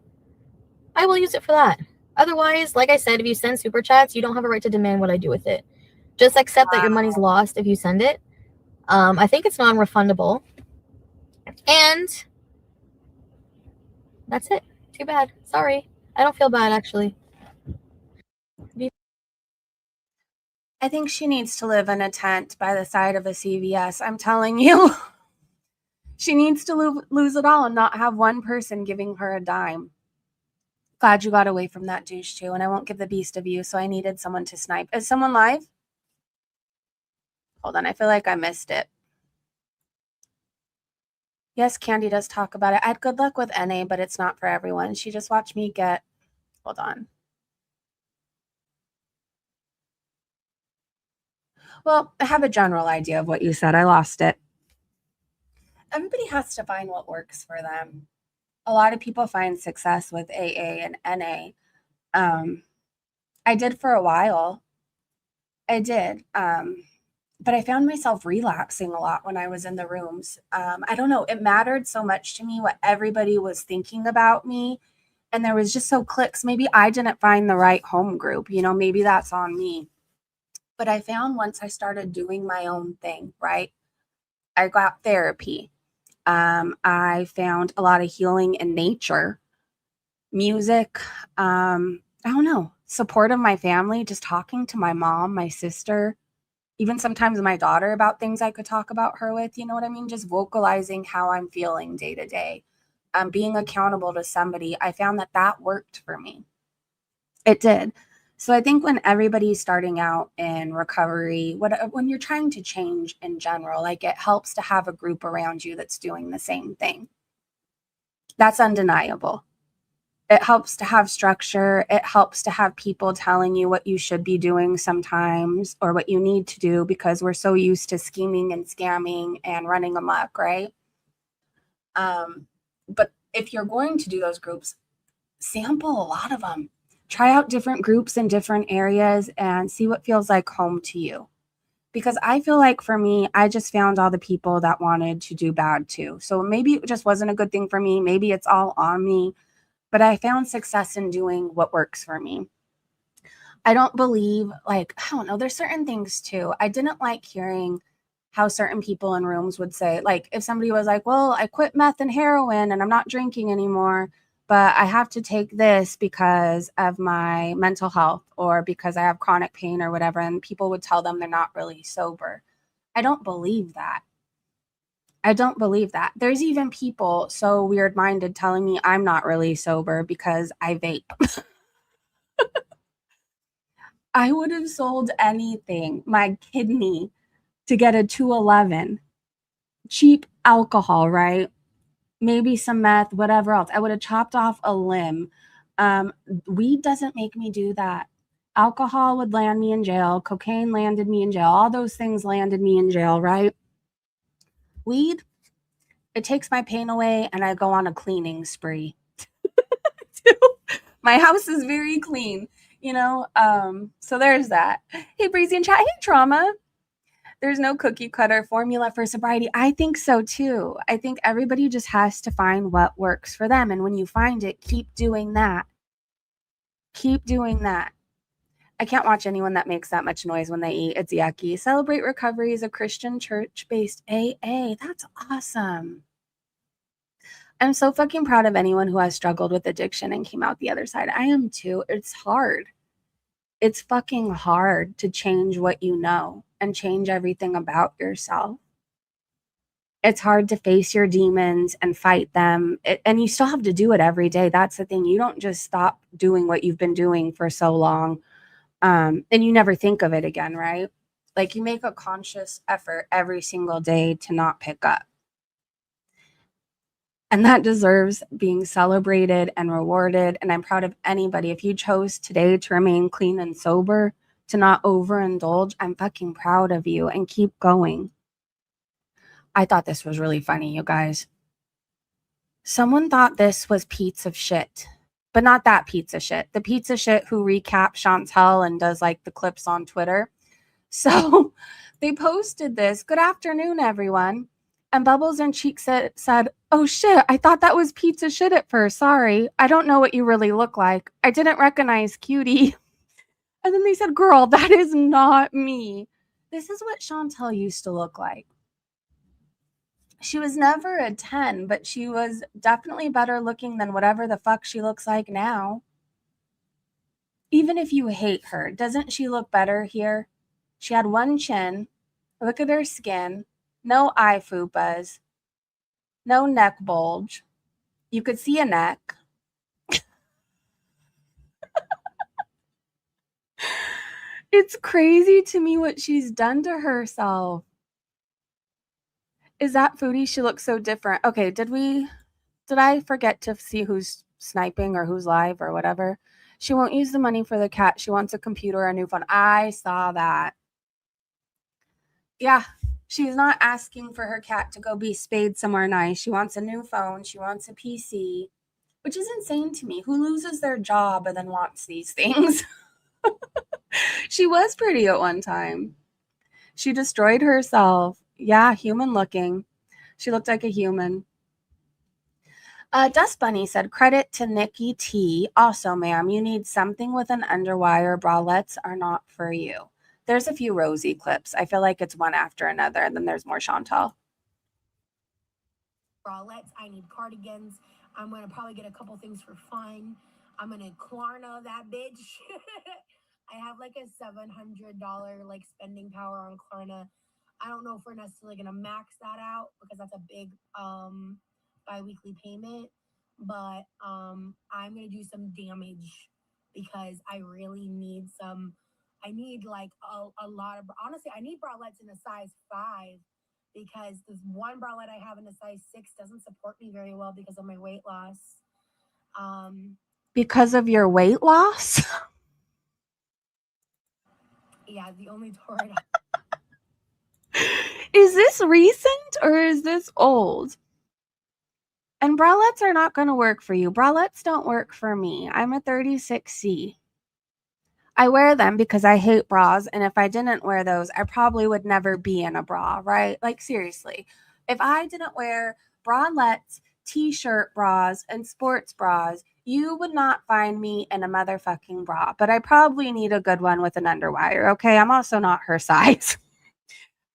Speaker 5: I will use it for that. Otherwise, like I said, if you send super chats, you don't have a right to demand what I do with it. Just accept that your money's lost if you send it. I think it's non-refundable. And that's it. Too bad. Sorry. I don't feel bad, actually.
Speaker 2: I think she needs to live in a tent by the side of a CVS. I'm telling you. She needs to lose it all and not have one person giving her a dime. Glad you got away from that douche too, and I won't give the beast of you, so I needed someone to snipe. Is someone live? Hold on, I feel like I missed it. Yes, Candy does talk about it. I had good luck with NA, but it's not for everyone. She just watched me get... Hold on. Well, I have a general idea of what you said. I lost it. everybody has to find what works for them. A lot of people find success with AA and NA. I did for a while. I did. But I found myself relapsing a lot when I was in the rooms. I don't know. It mattered so much to me what everybody was thinking about me. And there was just so clicks. Maybe I didn't find the right home group. Maybe that's on me. But I found once I started doing my own thing, right? I got therapy. I found a lot of healing in nature, music. I don't know, support of my family, just talking to my mom, my sister, even sometimes my daughter about things I could talk about her with. You know what I mean? Just vocalizing how I'm feeling day to day. Being accountable to somebody. I found that worked for me. It did. So I think when everybody's starting out in recovery, when you're trying to change in general, like it helps to have a group around you that's doing the same thing. That's undeniable. It helps to have structure. It helps to have people telling you what you should be doing sometimes or what you need to do, because we're so used to scheming and scamming and running amok, right? But if you're going to do those groups, sample a lot of them. Try out different groups in different areas and see what feels like home to you. Because I feel like for me, I just found all the people that wanted to do bad too. So maybe it just wasn't a good thing for me. Maybe it's all on me. But I found success in doing what works for me. I don't believe, I don't know, there's certain things too. I didn't like hearing how certain people in rooms would say, like, if somebody was like, well, I quit meth and heroin and I'm not drinking anymore, but I have to take this because of my mental health or because I have chronic pain or whatever. And people would tell them they're not really sober. I don't believe that. I don't believe that. There's even people so weird-minded telling me I'm not really sober because I vape. I would have sold anything, my kidney, to get a 211. Cheap alcohol, right? Maybe some meth, whatever else. I would have chopped off a limb. Weed doesn't make me do that. Alcohol would land me in jail. Cocaine landed me in jail. All those things landed me in jail, right? Weed, it takes my pain away and I go on a cleaning spree. My house is very clean, so there's that. Hey, Breezy and chat. Hey, Trauma. There's no cookie cutter formula for sobriety. I think so too. I think everybody just has to find what works for them. And when you find it, keep doing that. Keep doing that. I can't watch anyone that makes that much noise when they eat. It's yucky. Celebrate Recovery is a Christian church-based AA. That's awesome. I'm so fucking proud of anyone who has struggled with addiction and came out the other side. I am too. It's hard. It's fucking hard to change what you know and change everything about yourself. It's hard to face your demons and fight them. And you still have to do it every day. That's the thing. You don't just stop doing what you've been doing for so long. And you never think of it again, right? Like you make a conscious effort every single day to not pick up. And that deserves being celebrated and rewarded. And I'm proud of anybody. If you chose today to remain clean and sober, to not overindulge, I'm fucking proud of you and keep going. I thought this was really funny, you guys. Someone thought this was pizza shit, but not that pizza shit. The pizza shit who recaps Chantel and does like the clips on Twitter. So they posted this. Good afternoon, everyone. And Bubbles and Cheek said, oh shit, I thought that was pizza shit at first. Sorry. I don't know what you really look like. I didn't recognize Cutie. And then they said, girl, that is not me. This is what Chantel used to look like. She was never a 10, but she was definitely better looking than whatever the fuck she looks like now. Even if you hate her, doesn't she look better here? She had one chin. Look at her skin. No eye fupas. No neck bulge. You could see a neck. It's crazy to me what she's done to herself. Is that Foodie? She looks so different. Okay, did I forget to see who's sniping or who's live or whatever? She won't use the money for the cat. She wants a computer or a new phone. I saw that. Yeah, She's not asking for her cat to go be spayed somewhere nice. She wants a new phone. She wants a PC, which is insane to me. Who loses their job and then wants these things? She was pretty at one time. She destroyed herself. Yeah, human looking. She looked like a human. Dust Bunny said, credit to Nikki T. Also, ma'am, you need something with an underwire. Bralettes are not for you. There's a few Rosie clips. I feel like it's one after another, and then there's more Chantal.
Speaker 6: Bralettes. I need cardigans. I'm going to probably get a couple things for fun. I'm going to Klarna that bitch. I have like a $700 like spending power on Klarna. I don't know if we're necessarily going to max that out because that's a big bi-weekly payment, but I'm going to do some damage because I really need some. I need like a lot of, honestly, I need bralettes in a size 5 because this one bralette I have in a size 6 doesn't support me very well because of my weight loss.
Speaker 2: Because of your weight loss?
Speaker 6: Yeah, the only tour
Speaker 2: Is this recent or is this old? And bralettes are not going to work for you. Bralettes don't work for me. I'm a 36C. I wear them because I hate bras, and if I didn't wear those, I probably would never be in a bra, right? Like, seriously. If I didn't wear bralettes, t-shirt bras, and sports bras, you would not find me in a motherfucking bra. But I probably need a good one with an underwire, okay? I'm also not her size.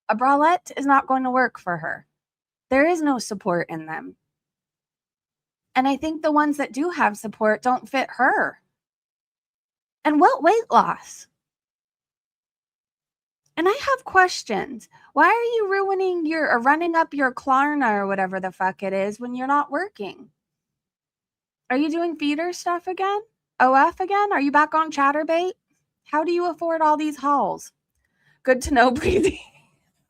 Speaker 2: A bralette is not going to work for her. There is no support in them. And I think the ones that do have support don't fit her. And what weight loss? And I have questions. Why are you ruining your or running up your Klarna or whatever the fuck it is when you're not working? Are you doing feeder stuff again? OF again? Are you back on Chatterbait? How do you afford all these hauls? Good to know, breathing.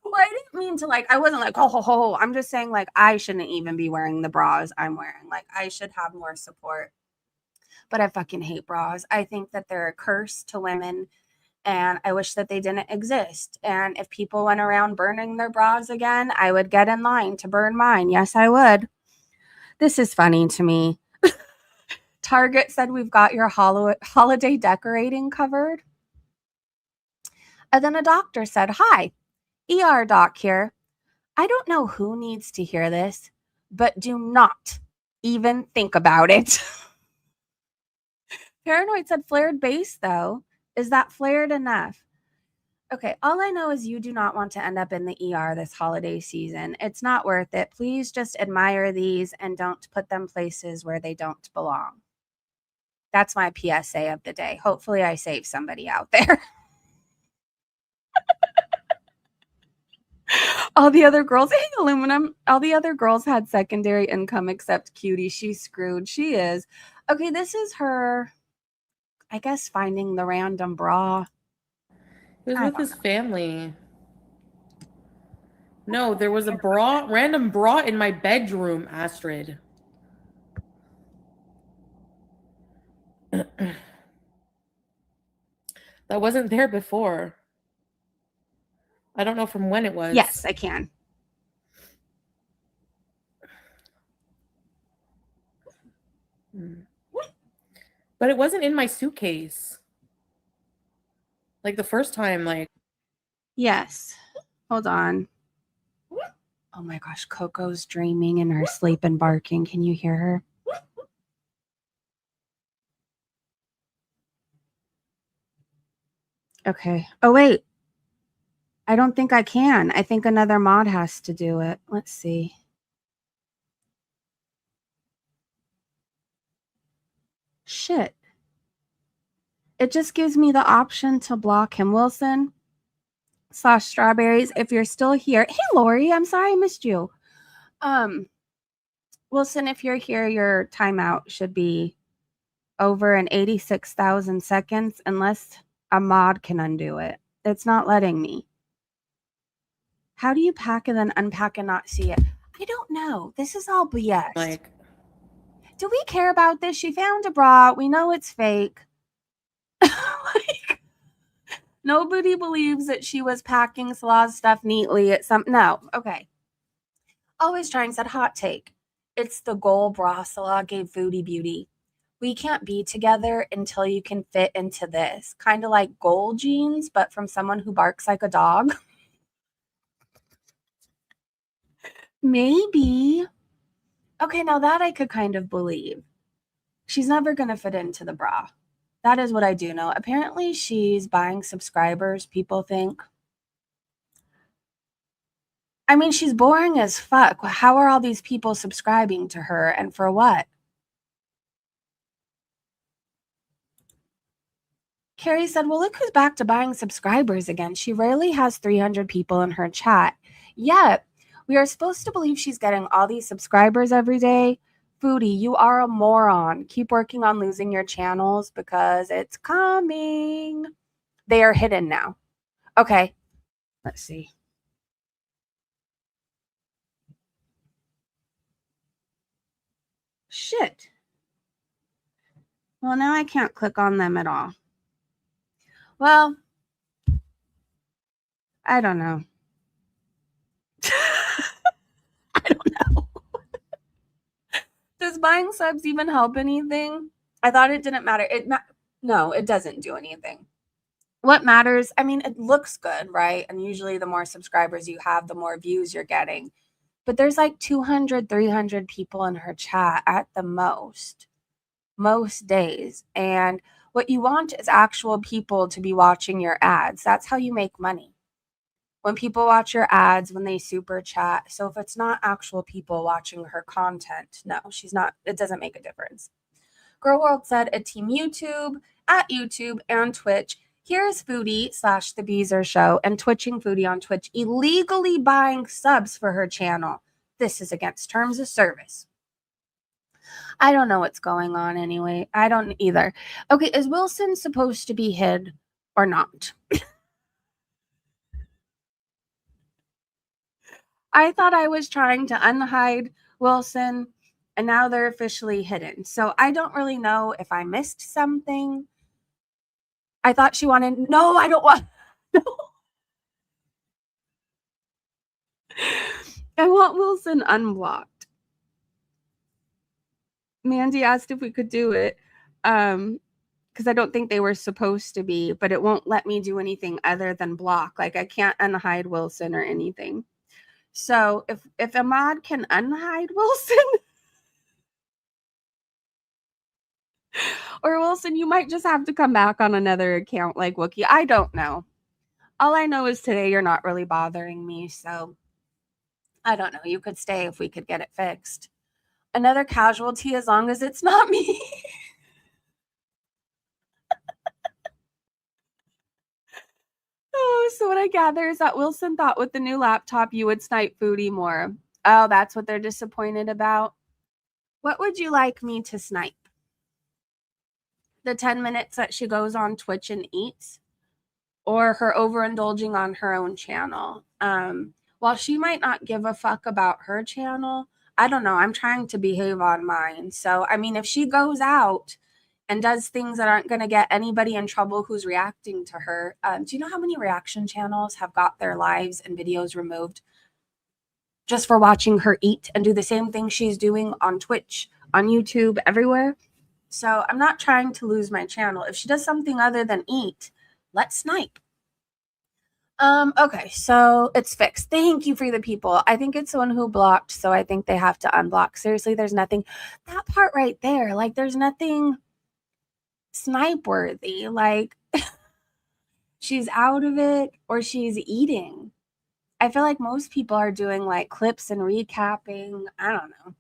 Speaker 2: Well, I didn't mean to I wasn't like, ho, ho, ho. I'm just saying I shouldn't even be wearing the bras I'm wearing. I should have more support. But I fucking hate bras. I think that they're a curse to women, and I wish that they didn't exist. And if people went around burning their bras again, I would get in line to burn mine. Yes, I would. This is funny to me. Target said we've got your holiday decorating covered. And then a doctor said, hi, ER doc here. I don't know who needs to hear this, but do not even think about it. Paranoid said flared base, though. Is that flared enough? Okay, all I know is you do not want to end up in the ER this holiday season. It's not worth it. Please just admire these and don't put them places where they don't belong. That's my PSA of the day. Hopefully I save somebody out there. All the other girls, hey, aluminum, all the other girls had secondary income except Cutie. She's screwed. She is. Okay, this is her, I guess, finding the random bra.
Speaker 7: He was with his family. No, there was a random bra in my bedroom, Astrid. That wasn't there before. I don't know from when it was.
Speaker 2: Yes, I can.
Speaker 7: But it wasn't in my suitcase. Like the first time,
Speaker 2: Yes. Hold on. Oh my gosh, Coco's dreaming in her sleep and barking. Can you hear her? Okay. Oh, wait. I don't think I can. I think another mod has to do it. Let's see. Shit. It just gives me the option to block him. Wilson / Strawberries, if you're still here. Hey, Lori, I'm sorry I missed you. Wilson, if you're here, your timeout should be over in 86,000 seconds unless a mod can undo it. It's not letting me. How do you pack and then unpack and not see it? I don't know. This is all BS. Do we care about this? She found a bra. We know it's fake. Nobody believes that she was packing Salah's stuff neatly at some. No, okay. Always Trying said hot take. It's the goal bra Salah gave Foodie Beauty. We can't be together until you can fit into this. Kind of like goal jeans, but from someone who barks like a dog. Maybe. Okay, now that I could kind of believe. She's never going to fit into the bra. That is what I do know. Apparently, she's buying subscribers, people think. I mean, she's boring as fuck. How are all these people subscribing to her and for what? Carrie said, well, look who's back to buying subscribers again. She rarely has 300 people in her chat. Yet, we are supposed to believe she's getting all these subscribers every day. Foodie, you are a moron. Keep working on losing your channels because it's coming. They are hidden now. Okay, let's see. Shit. Well, now I can't click on them at all. Well, I don't know. I don't know. Does buying subs even help anything? I thought it didn't matter. No, it doesn't do anything. What matters, I mean, it looks good, right? And usually the more subscribers you have, the more views you're getting. But there's like 200, 300 people in her chat at the most days. And what you want is actual people to be watching your ads. That's how you make money. When people watch your ads, when they super chat. So if it's not actual people watching her content, no, she's not. It doesn't make a difference. Girl World said a team YouTube, at YouTube and Twitch. Here's Foodie / The Beezer Show and Twitching Foodie on Twitch illegally buying subs for her channel. This is against terms of service. I don't know what's going on anyway. I don't either. Okay, is Wilson supposed to be hid or not? I thought I was trying to unhide Wilson, and now they're officially hidden. So I don't really know if I missed something. I thought she wanted. No, I don't want. No. I want Wilson unblocked. Mandy asked if we could do it. Because I don't think they were supposed to be, but it won't let me do anything other than block. Like I can't unhide Wilson or anything. So if Ahmad can unhide Wilson, or Wilson, you might just have to come back on another account like Wookie. I don't know. All I know is today you're not really bothering me, so I don't know. You could stay if we could get it fixed. Another casualty as long as it's not me. Oh, so what I gather is that Wilson thought with the new laptop you would snipe Foodie more. Oh, that's what they're disappointed about. What would you like me to snipe? The 10 minutes that she goes on Twitch and eats, or her overindulging on her own channel? While she might not give a fuck about her channel, I don't know. I'm trying to behave on mine. So, I mean, if she goes out and does things that aren't going to get anybody in trouble who's reacting to her. Do you know how many reaction channels have got their lives and videos removed just for watching her eat and do the same thing she's doing on Twitch, on YouTube, everywhere? So I'm not trying to lose my channel. If she does something other than eat, let's snipe. Okay, so it's fixed. Thank you for the people. I think it's the one who blocked, so I think they have to unblock. Seriously, there's nothing. That part right there, like there's nothing snipe worthy. Like she's out of it or she's eating. I feel like most people are doing like clips and recapping. I don't know.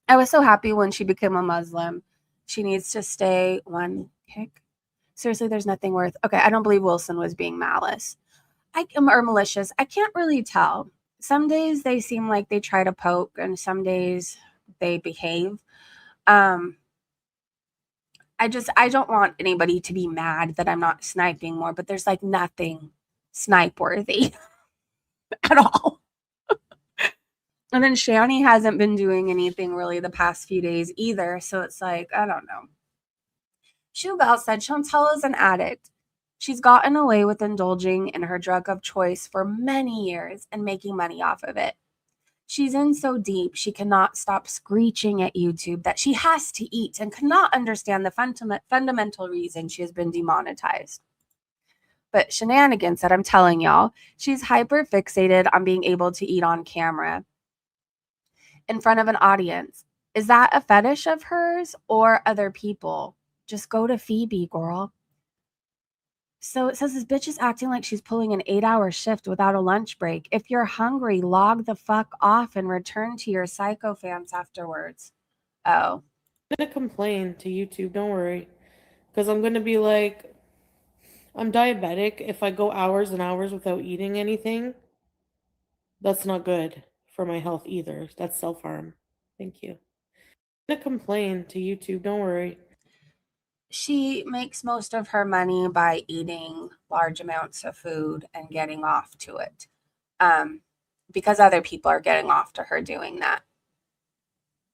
Speaker 2: I was so happy when she became a Muslim. She needs to stay one kick. Seriously, there's nothing worth. Okay, I don't believe Wilson was being malice. Or malicious. I can't really tell. Some days they seem like they try to poke and some days they behave. I don't want anybody to be mad that I'm not sniping more, but there's like nothing snipe worthy at all. And then Shani hasn't been doing anything really the past few days either. So it's like, I don't know. Shugal said Chantel is an addict. She's gotten away with indulging in her drug of choice for many years and making money off of it. She's in so deep, she cannot stop screeching at YouTube that she has to eat and cannot understand the fundamental reason she has been demonetized. But shenanigans that I'm telling y'all, she's hyper fixated on being able to eat on camera in front of an audience. Is that a fetish of hers or other people? Just go to Phoebe, girl. So it says this bitch is acting like she's pulling an 8-hour shift without a lunch break. If you're hungry, log the fuck off and return to your psycho fans afterwards. Oh.
Speaker 7: I'm gonna complain to YouTube, don't worry. Because I'm gonna be like, I'm diabetic. If I go hours and hours without eating anything, that's not good for my health either. That's self-harm. Thank you. I'm gonna complain to YouTube, don't worry.
Speaker 2: She makes most of her money by eating large amounts of food and getting off to it. Because other people are getting off to her doing that.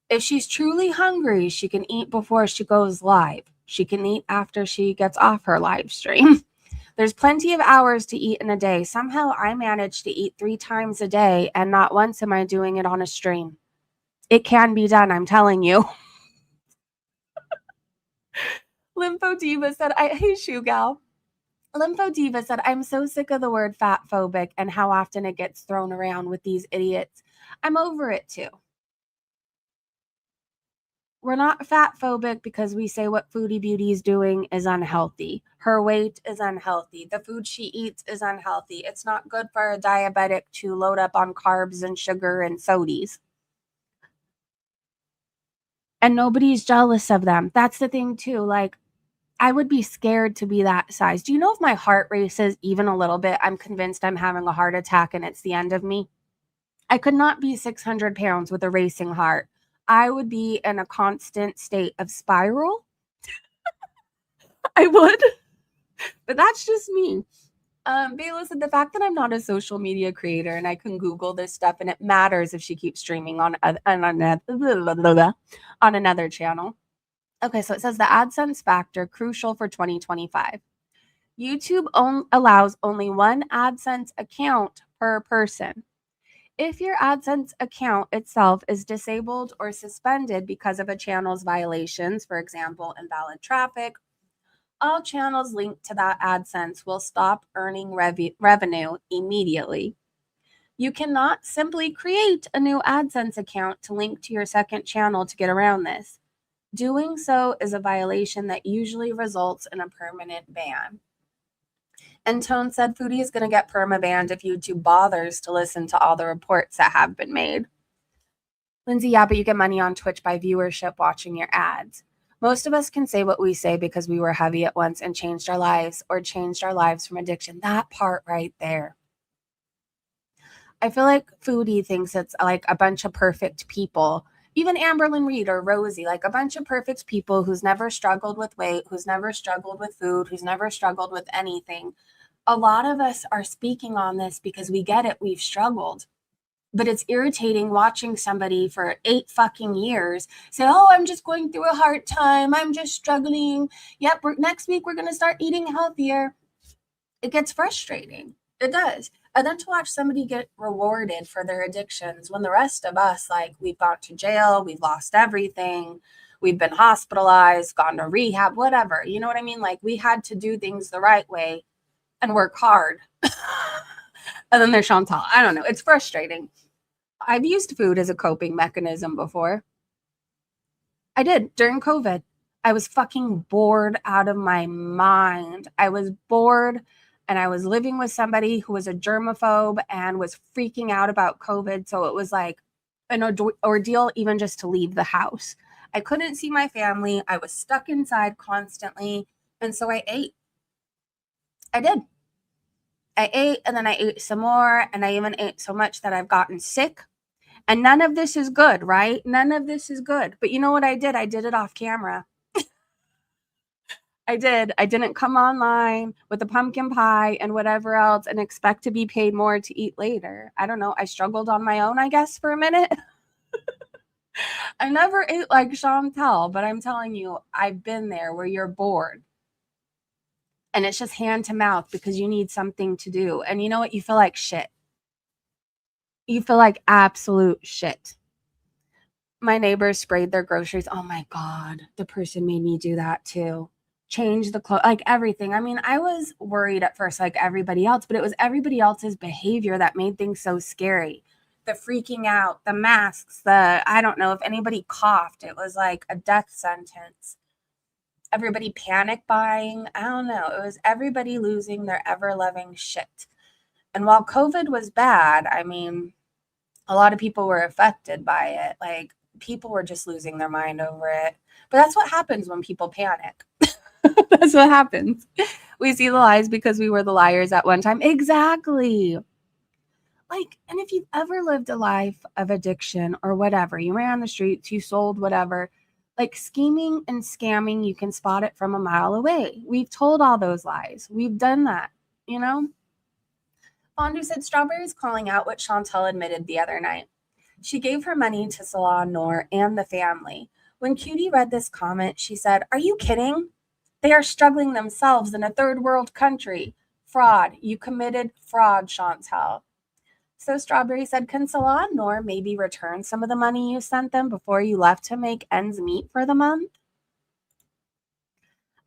Speaker 2: If she's truly hungry, she can eat before she goes live. She can eat after she gets off her live stream. There's plenty of hours to eat in a day. Somehow I manage to eat 3 times a day, and not once am I doing it on a stream. It can be done, I'm telling you. Lymphodiva said, hey, Shoe Gal. Lymphodiva said, I'm so sick of the word fat phobic and how often it gets thrown around with these idiots. I'm over it too. We're not fat phobic because we say what Foodie Beauty is doing is unhealthy. Her weight is unhealthy. The food she eats is unhealthy. It's not good for a diabetic to load up on carbs and sugar and sodies. And nobody's jealous of them. That's the thing too. Like, I would be scared to be that size. Do you know if my heart races even a little bit, I'm convinced I'm having a heart attack and it's the end of me? I could not be 600 pounds with a racing heart. I would be in a constant state of spiral. I would. But that's just me. Bayla said the fact that I'm not a social media creator and I can Google this stuff and it matters if she keeps streaming on another channel. Okay, so it says the AdSense factor crucial for 2025. YouTube allows only one AdSense account per person. If your AdSense account itself is disabled or suspended because of a channel's violations, for example, invalid traffic, all channels linked to that AdSense will stop earning revenue immediately. You cannot simply create a new AdSense account to link to your second channel to get around this. Doing so is a violation that usually results in a permanent ban. And Tone said Foodie is going to get perma-banned if YouTube bothers to listen to all the reports that have been made. Lindsay, yeah, but you get money on Twitch by viewership watching your ads. Most of us can say what we say because we were heavy at once and changed our lives or changed our lives from addiction. That part right there. I feel like Foodie thinks it's like a bunch of perfect people. Even Amberlyn Reed or Rosie, like a bunch of perfect people who's never struggled with weight, who's never struggled with food, who's never struggled with anything. A lot of us are speaking on this because we get it. We've struggled. But it's irritating watching somebody for 8 fucking years say, oh, I'm just going through a hard time. I'm just struggling. Yep, next week we're going to start eating healthier. It gets frustrating. It does. And then to watch somebody get rewarded for their addictions when the rest of us, like, we've gone to jail, we've lost everything, we've been hospitalized, gone to rehab, whatever. You know what I mean? Like, we had to do things the right way and work hard. And then there's Chantal. I don't know. It's frustrating. I've used food as a coping mechanism before. I did during COVID. I was fucking bored out of my mind. I was bored and I was living with somebody who was a germaphobe and was freaking out about COVID. So it was like an ordeal even just to leave the house. I couldn't see my family. I was stuck inside constantly. And so I ate. I did. I ate and then I ate some more. And I even ate so much that I've gotten sick. And none of this is good, right? None of this is good. But you know what I did? I did it off camera. I did. I didn't come online with a pumpkin pie and whatever else and expect to be paid more to eat later. I don't know. I struggled on my own, I guess, for a minute. I never ate like Chantal, but I'm telling you, I've been there where you're bored. And it's just hand to mouth because you need something to do. And you know what? You feel like shit. You feel like absolute shit. My neighbors sprayed their groceries. Oh my God, the person made me do that too. Change the clothes, like everything. I mean, I was worried at first, like everybody else, but it was everybody else's behavior that made things so scary. The freaking out, the masks, I don't know if anybody coughed. It was like a death sentence. Everybody panic buying. I don't know. It was everybody losing their ever loving shit. And while COVID was bad, I mean, a lot of people were affected by it. Like, people were just losing their mind over it. But that's what happens when people panic. That's what happens. We see the lies because we were the liars at one time. Exactly. Like, and if you've ever lived a life of addiction or whatever, you ran the streets, you sold whatever, like scheming and scamming, you can spot it from a mile away. We've told all those lies. We've done that, you know? Fondu said Strawberry's calling out what Chantel admitted the other night. She gave her money to Salah Noor and the family. When Cutie read this comment, she said, "Are you kidding? They are struggling themselves in a third world country. Fraud. You committed fraud, Chantel." So Strawberry said, "Can Salah Noor maybe return some of the money you sent them before you left to make ends meet for the month?"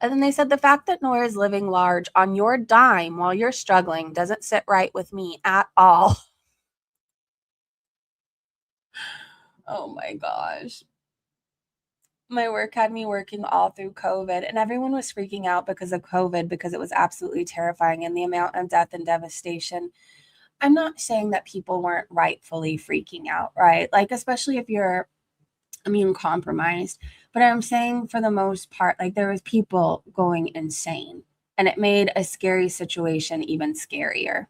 Speaker 2: And then they said, "The fact that Noor is living large on your dime while you're struggling doesn't sit right with me at all." Oh my gosh. My work had me working all through COVID, and everyone was freaking out because of COVID because it was absolutely terrifying and the amount of death and devastation. I'm not saying that people weren't rightfully freaking out, right? Like, especially if you're immune compromised. But I'm saying for the most part, like, there was people going insane, and it made a scary situation even scarier.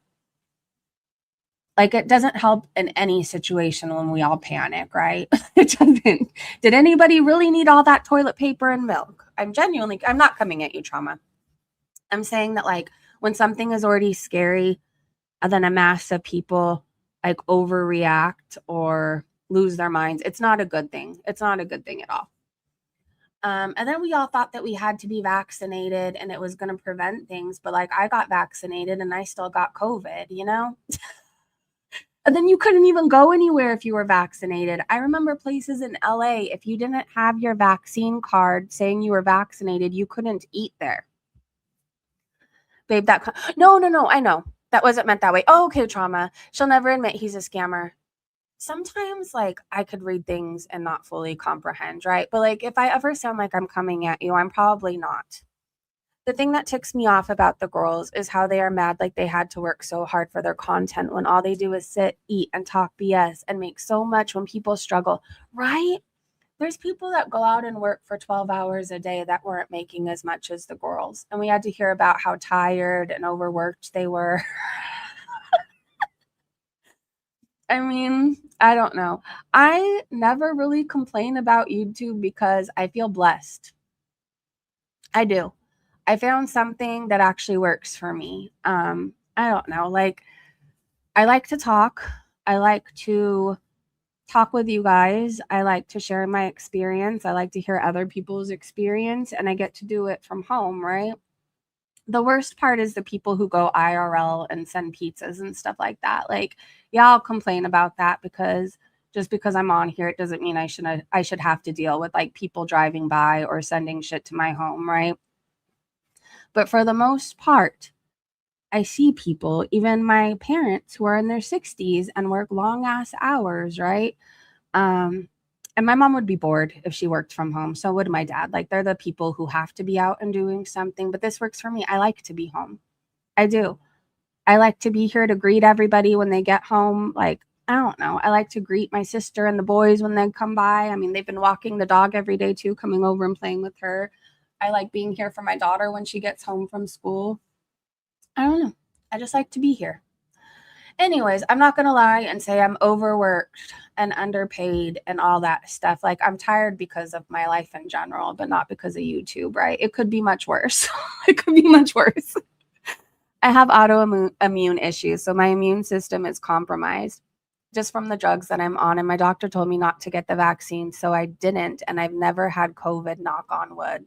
Speaker 2: Like, it doesn't help in any situation when we all panic, right? It doesn't. Did anybody really need all that toilet paper and milk? I'm not coming at you, trauma. I'm saying that, like, when something is already scary, and then a mass of people like overreact or lose their minds, it's not a good thing. It's not a good thing at all. And then we all thought that we had to be vaccinated and it was going to prevent things. But like, I got vaccinated and I still got COVID, you know? And then you couldn't even go anywhere if you were vaccinated. I remember places in LA, if you didn't have your vaccine card saying you were vaccinated, you couldn't eat there. Babe, no, I know. That wasn't meant that way. Oh, okay, trauma. She'll never admit he's a scammer. Sometimes, like, I could read things and not fully comprehend, right? But, like, if I ever sound like I'm coming at you, I'm probably not. The thing that ticks me off about the girls is how they are mad like they had to work so hard for their content when all they do is sit, eat, and talk BS and make so much when people struggle, right? There's people that go out and work for 12 hours a day that weren't making as much as the girls. And we had to hear about how tired and overworked they were. I mean, I don't know. I never really complain about YouTube because I feel blessed. I do. I found something that actually works for me. I don't know. Like, I like to talk. I like to talk with you guys. I like to share my experience. I like to hear other people's experience, and I get to do it from home, right? The worst part is the people who go IRL and send pizzas and stuff like that. Like, yeah, I'll complain about that because just because I'm on here, it doesn't mean I should have to deal with like people driving by or sending shit to my home, right? But for the most part, I see people, even my parents who are in their 60s and work long ass hours, right? And my mom would be bored if she worked from home. So would my dad. Like, they're the people who have to be out and doing something. But this works for me. I like to be home. I do. I like to be here to greet everybody when they get home. Like, I don't know. I like to greet my sister and the boys when they come by. I mean, they've been walking the dog every day too, coming over and playing with her. I like being here for my daughter when she gets home from school. I don't know. I just like to be here. Anyways, I'm not going to lie and say I'm overworked and underpaid and all that stuff. Like, I'm tired because of my life in general, but not because of YouTube, right? It could be much worse. It could be much worse. I have autoimmune issues, so my immune system is compromised just from the drugs that I'm on. And my doctor told me not to get the vaccine, so I didn't. And I've never had COVID, knock on wood.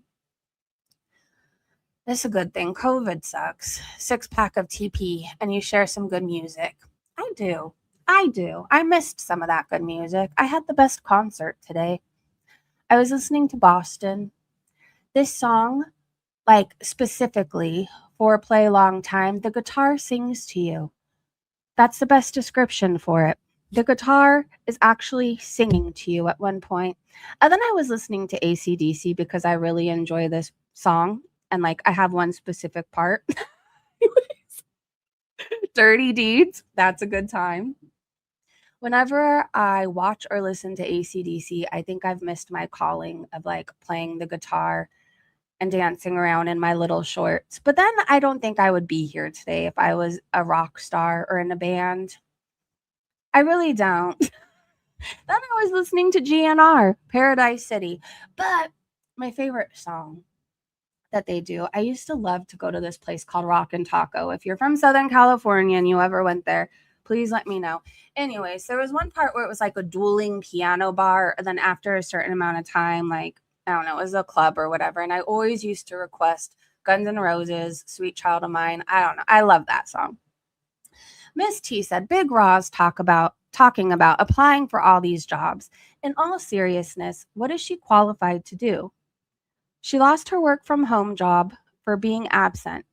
Speaker 2: This is a good thing. COVID sucks. 6-pack of TP and you share some good music. I do. I missed some of that good music. I had the best concert today. I was listening to Boston. This song, like specifically, Foreplay Long Time, the guitar sings to you. That's the best description for it. The guitar is actually singing to you at one point. And then I was listening to AC/DC because I really enjoy this song. And like I have one specific part. Dirty Deeds. That's a good time. Whenever I watch or listen to AC/DC, I think I've missed my calling of like playing the guitar and dancing around in my little shorts. But then I don't think I would be here today if I was a rock star or in a band. I really don't. Then I was listening to GNR, Paradise City. But my favorite song that they do, I used to love to go to this place called Rock and Taco. If you're from Southern California and you ever went there, please let me know. Anyways, there was one part where it was like a dueling piano bar. And then after a certain amount of time, like, I don't know, it was a club or whatever. And I always used to request Guns N' Roses, Sweet Child of Mine. I don't know. I love that song. Miss T said, Big Raw's talking about applying for all these jobs. In all seriousness, what is she qualified to do? She lost her work from home job for being absent.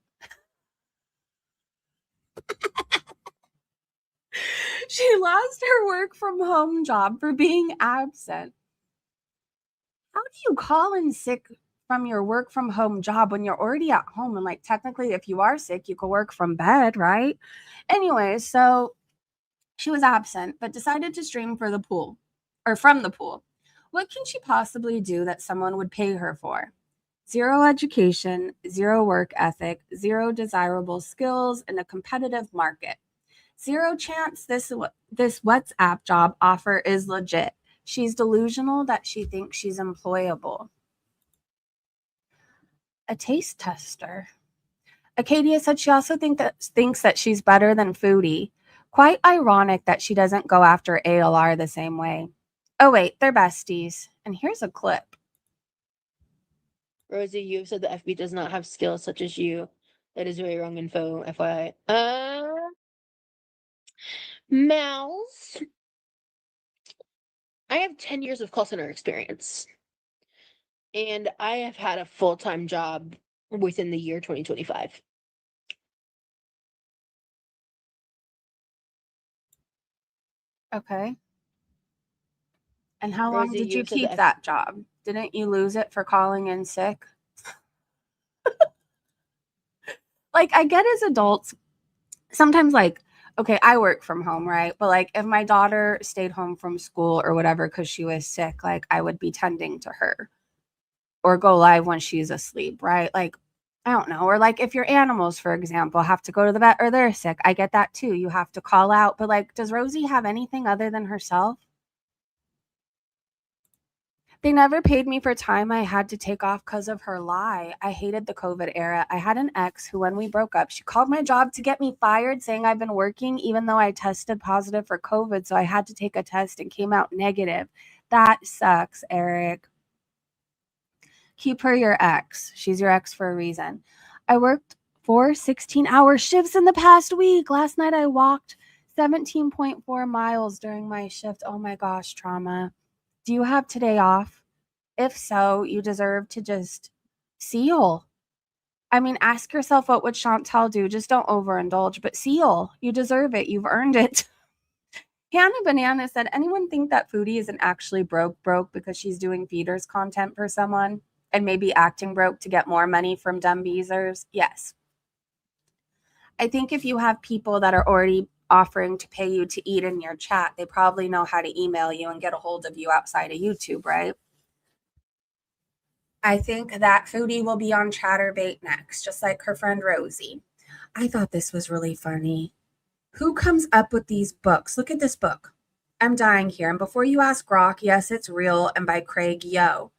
Speaker 2: She lost her work from home job for being absent. How do you call in sick from your work from home job when you're already at home? And like technically, if you are sick, you could work from bed, right? Anyway, so she was absent, but decided to stream for the pool or from the pool. What can she possibly do that someone would pay her for? Zero education, zero work ethic, zero desirable skills in a competitive market. Zero chance this WhatsApp job offer is legit. She's delusional that she thinks she's employable. A taste tester. Acadia said she also thinks that she's better than Foodie. Quite ironic that she doesn't go after ALR the same way. Oh wait, they're besties. And here's a clip.
Speaker 8: Rosie, you said the FB does not have skills such as you. That is very wrong info, FYI. Mouse. I have 10 years of call center experience. And I have had a full-time job within the year 2025.
Speaker 2: Okay. And how long
Speaker 8: Rosie,
Speaker 2: did you
Speaker 8: you said the
Speaker 2: keep that job? Didn't you lose it for calling in sick? Like, I get as adults, sometimes like, okay, I work from home, right? But like if my daughter stayed home from school or whatever because she was sick, like I would be tending to her or go live when she's asleep, right? Like, I don't know. Or like if your animals, for example, have to go to the vet or they're sick, I get that too. You have to call out. But like, does Rosie have anything other than herself? They never paid me for time I had to take off because of her lie. I hated the COVID era. I had an ex who, when we broke up, she called my job to get me fired, saying I've been working even though I tested positive for COVID. So I had to take a test and came out negative. That sucks, Eric. Keep her your ex. She's your ex for a reason. I worked 4 16-hour shifts in the past week. Last night I walked 17.4 miles during my shift. Oh my gosh, trauma. Do you have today off? If so, you deserve to just seal. I mean, ask yourself what would Chantal do? Just don't overindulge, but seal. You deserve it. You've earned it. Hannah Banana said, anyone think that Foodie isn't actually broke because she's doing feeders content for someone and maybe acting broke to get more money from dumb beezers? Yes. I think if you have people that are already offering to pay you to eat in your chat, they probably know how to email you and get a hold of you outside of YouTube, right? I think that Foodie will be on Chatterbait next, just like her friend Rosie. I thought this was really funny. Who comes up with these books? Look at this book. I'm dying here. And before you ask Grok, yes, it's real. And by Craig Yo.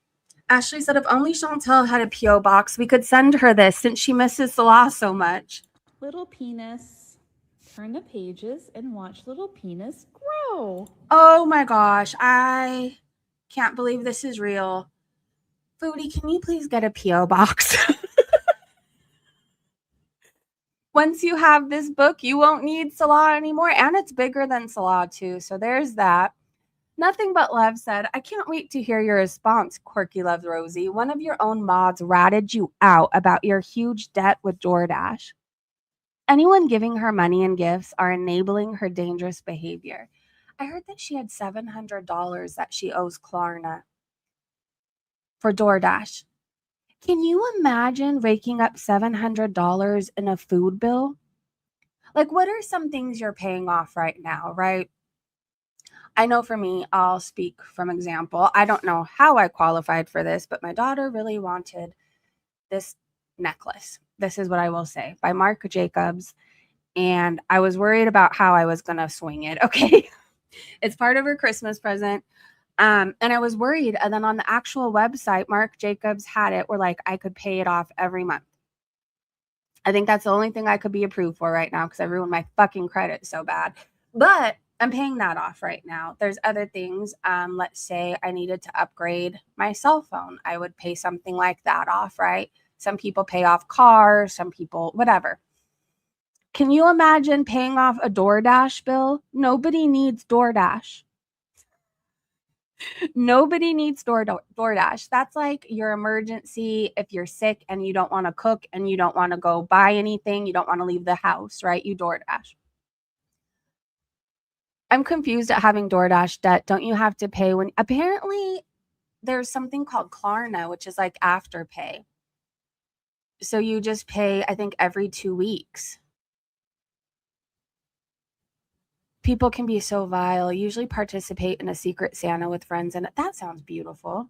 Speaker 2: Ashley said, if only Chantal had a P.O. box, we could send her this since she misses the law so much.
Speaker 9: Little penis. Turn the pages and watch little penis grow.
Speaker 2: Oh my gosh. I can't believe this is real. Foodie, can you please get a P.O. box? Once you have this book, you won't need Salah anymore. And it's bigger than Salah, too. So there's that. Nothing but love said, I can't wait to hear your response, Quirky Loves Rosie. One of your own mods ratted you out about your huge debt with DoorDash. Anyone giving her money and gifts are enabling her dangerous behavior. I heard that she had $700 that she owes Klarna for DoorDash. Can you imagine raking up $700 in a food bill? Like, what are some things you're paying off right now, right? I know for me, I'll speak from example. I don't know how I qualified for this, but my daughter really wanted this necklace. This is what I will say, by Marc Jacobs. And I was worried about how I was going to swing it. Okay. It's part of her Christmas present. And I was worried. And then on the actual website, Marc Jacobs had it where like I could pay it off every month. I think that's the only thing I could be approved for right now because I ruined my fucking credit so bad. But I'm paying that off right now. There's other things. Let's say I needed to upgrade my cell phone. I would pay something like that off, right? Some people pay off cars, some people, whatever. Can you imagine paying off a DoorDash bill? Nobody needs DoorDash. Nobody needs DoorDash. That's like your emergency if you're sick and you don't want to cook and you don't want to go buy anything, you don't want to leave the house, right? You DoorDash. I'm confused at having DoorDash debt. Don't you have to pay when apparently there's something called Klarna, which is like Afterpay. So you just pay, I think, every 2 weeks. People can be so vile. Usually participate in a secret Santa with friends, and that sounds beautiful.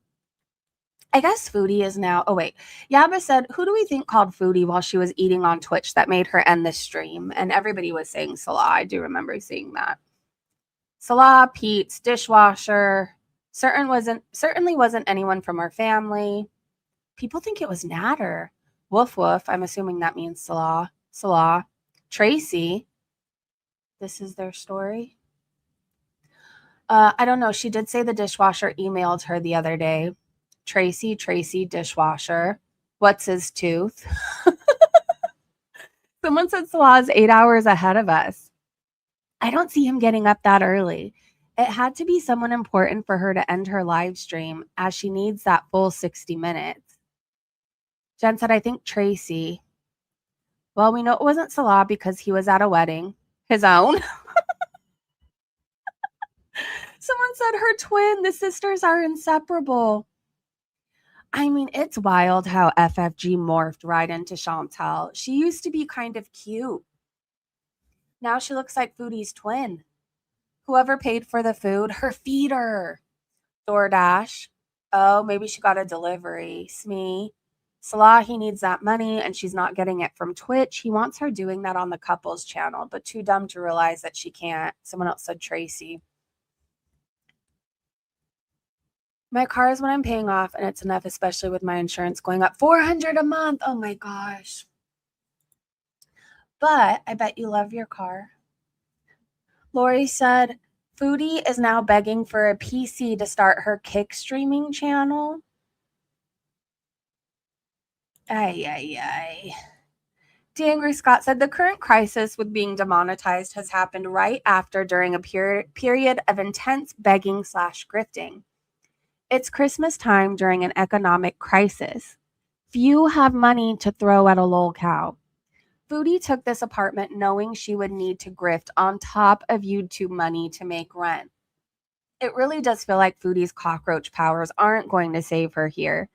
Speaker 2: I guess Foodie is now. Oh, wait. Yaba said, who do we think called Foodie while she was eating on Twitch that made her end the stream? And everybody was saying Salah. I do remember seeing that. Salah, Pete's, dishwasher. Certainly wasn't anyone from her family. People think it was Natter. Woof woof. I'm assuming that means Salah. Salah. Tracy. This is their story. I don't know. She did say the dishwasher emailed her the other day. Tracy, dishwasher. What's his tooth? Someone said Salah's 8 hours ahead of us. I don't see him getting up that early. It had to be someone important for her to end her live stream as she needs that full 60 minutes. Jen said, I think Tracy. Well, we know it wasn't Salah because he was at a wedding. His own. Someone said her twin. The sisters are inseparable. I mean, it's wild how FFG morphed right into Chantal. She used to be kind of cute. Now she looks like Foodie's twin. Whoever paid for the food, her feeder. DoorDash. Oh, maybe she got a delivery. Smee. Salah, he needs that money and she's not getting it from Twitch. He wants her doing that on the couples channel, but too dumb to realize that she can't. Someone else said Tracy. My car is what I'm paying off, and it's enough, especially with my insurance going up $400 a month. Oh my gosh. But I bet you love your car. Lori said, Foodie is now begging for a PC to start her kick streaming channel. Ay. D. Angry Scott said, the current crisis with being demonetized has happened right after during a period of intense begging/grifting. It's Christmas time during an economic crisis. Few have money to throw at a lolcow. Foodie took this apartment knowing she would need to grift on top of YouTube money to make rent. It really does feel like Foodie's cockroach powers aren't going to save her here.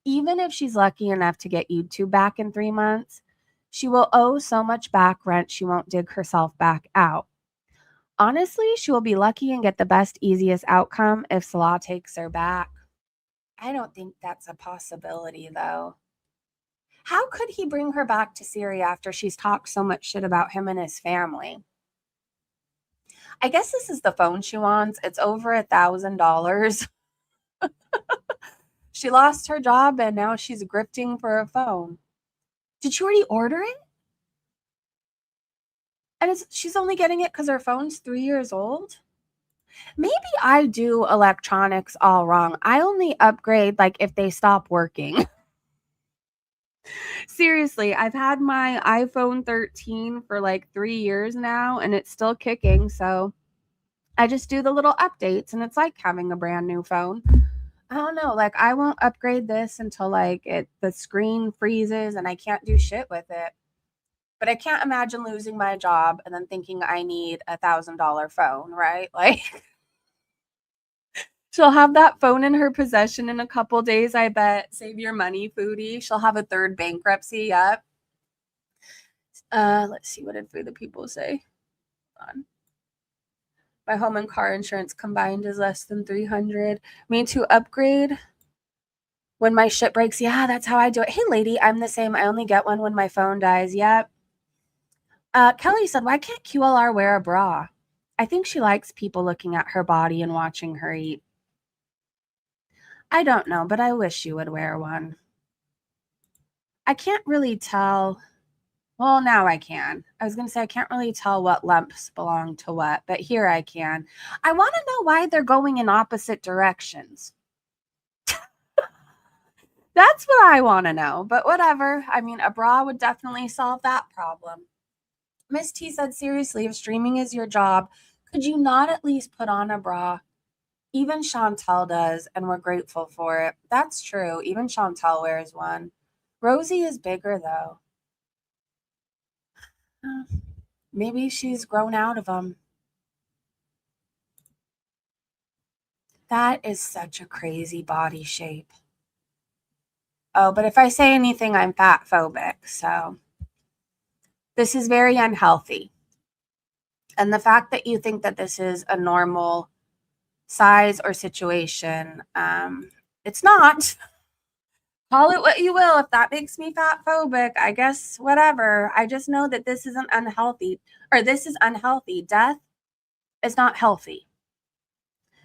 Speaker 2: Even if she's lucky enough to get YouTube back in 3 months, she will owe so much back rent she won't dig herself back out. Honestly, she will be lucky and get the best, easiest outcome if Salah takes her back. I don't think that's a possibility, though. How could he bring her back to Syria after she's talked so much shit about him and his family? I guess this is the phone she wants. It's over $1,000. She lost her job and now she's grifting for a phone. Did she already order it? And she's only getting it because her phone's 3 years old? Maybe I do electronics all wrong. I only upgrade like if they stop working. Seriously, I've had my iPhone 13 for like 3 years now and it's still kicking, so I just do the little updates and it's like having a brand new phone. I don't know, like I won't upgrade this until like the screen freezes and I can't do shit with it. But I can't imagine losing my job and then thinking I need $1,000 phone, right? Like she'll have that phone in her possession in a couple days, I bet. Save your money, Foodie. She'll have a third bankruptcy. Yep. Let's see, what did the people say? Hold on. My home and car insurance combined is less than 300. Me to upgrade when my shit breaks. Yeah, that's how I do it. Hey, lady, I'm the same. I only get one when my phone dies. Yep. Kelly said, why can't QLR wear a bra? I think she likes people looking at her body and watching her eat. I don't know, but I wish you would wear one. I can't really tell. Well, now I can. I was going to say I can't really tell what lumps belong to what, but here I can. I want to know why they're going in opposite directions. That's what I want to know, but whatever. I mean, a bra would definitely solve that problem. Miss T said, seriously, if streaming is your job, could you not at least put on a bra? Even Chantel does, and we're grateful for it. That's true. Even Chantel wears one. Rosie is bigger, though. Maybe she's grown out of them. That is such a crazy body shape. Oh, but if I say anything, I'm fat phobic, so this is very unhealthy. And the fact that you think that this is a normal size or situation, it's not. Call it what you will. If that makes me fat phobic, I guess whatever. I just know that this isn't unhealthy, or this is unhealthy. Death is not healthy.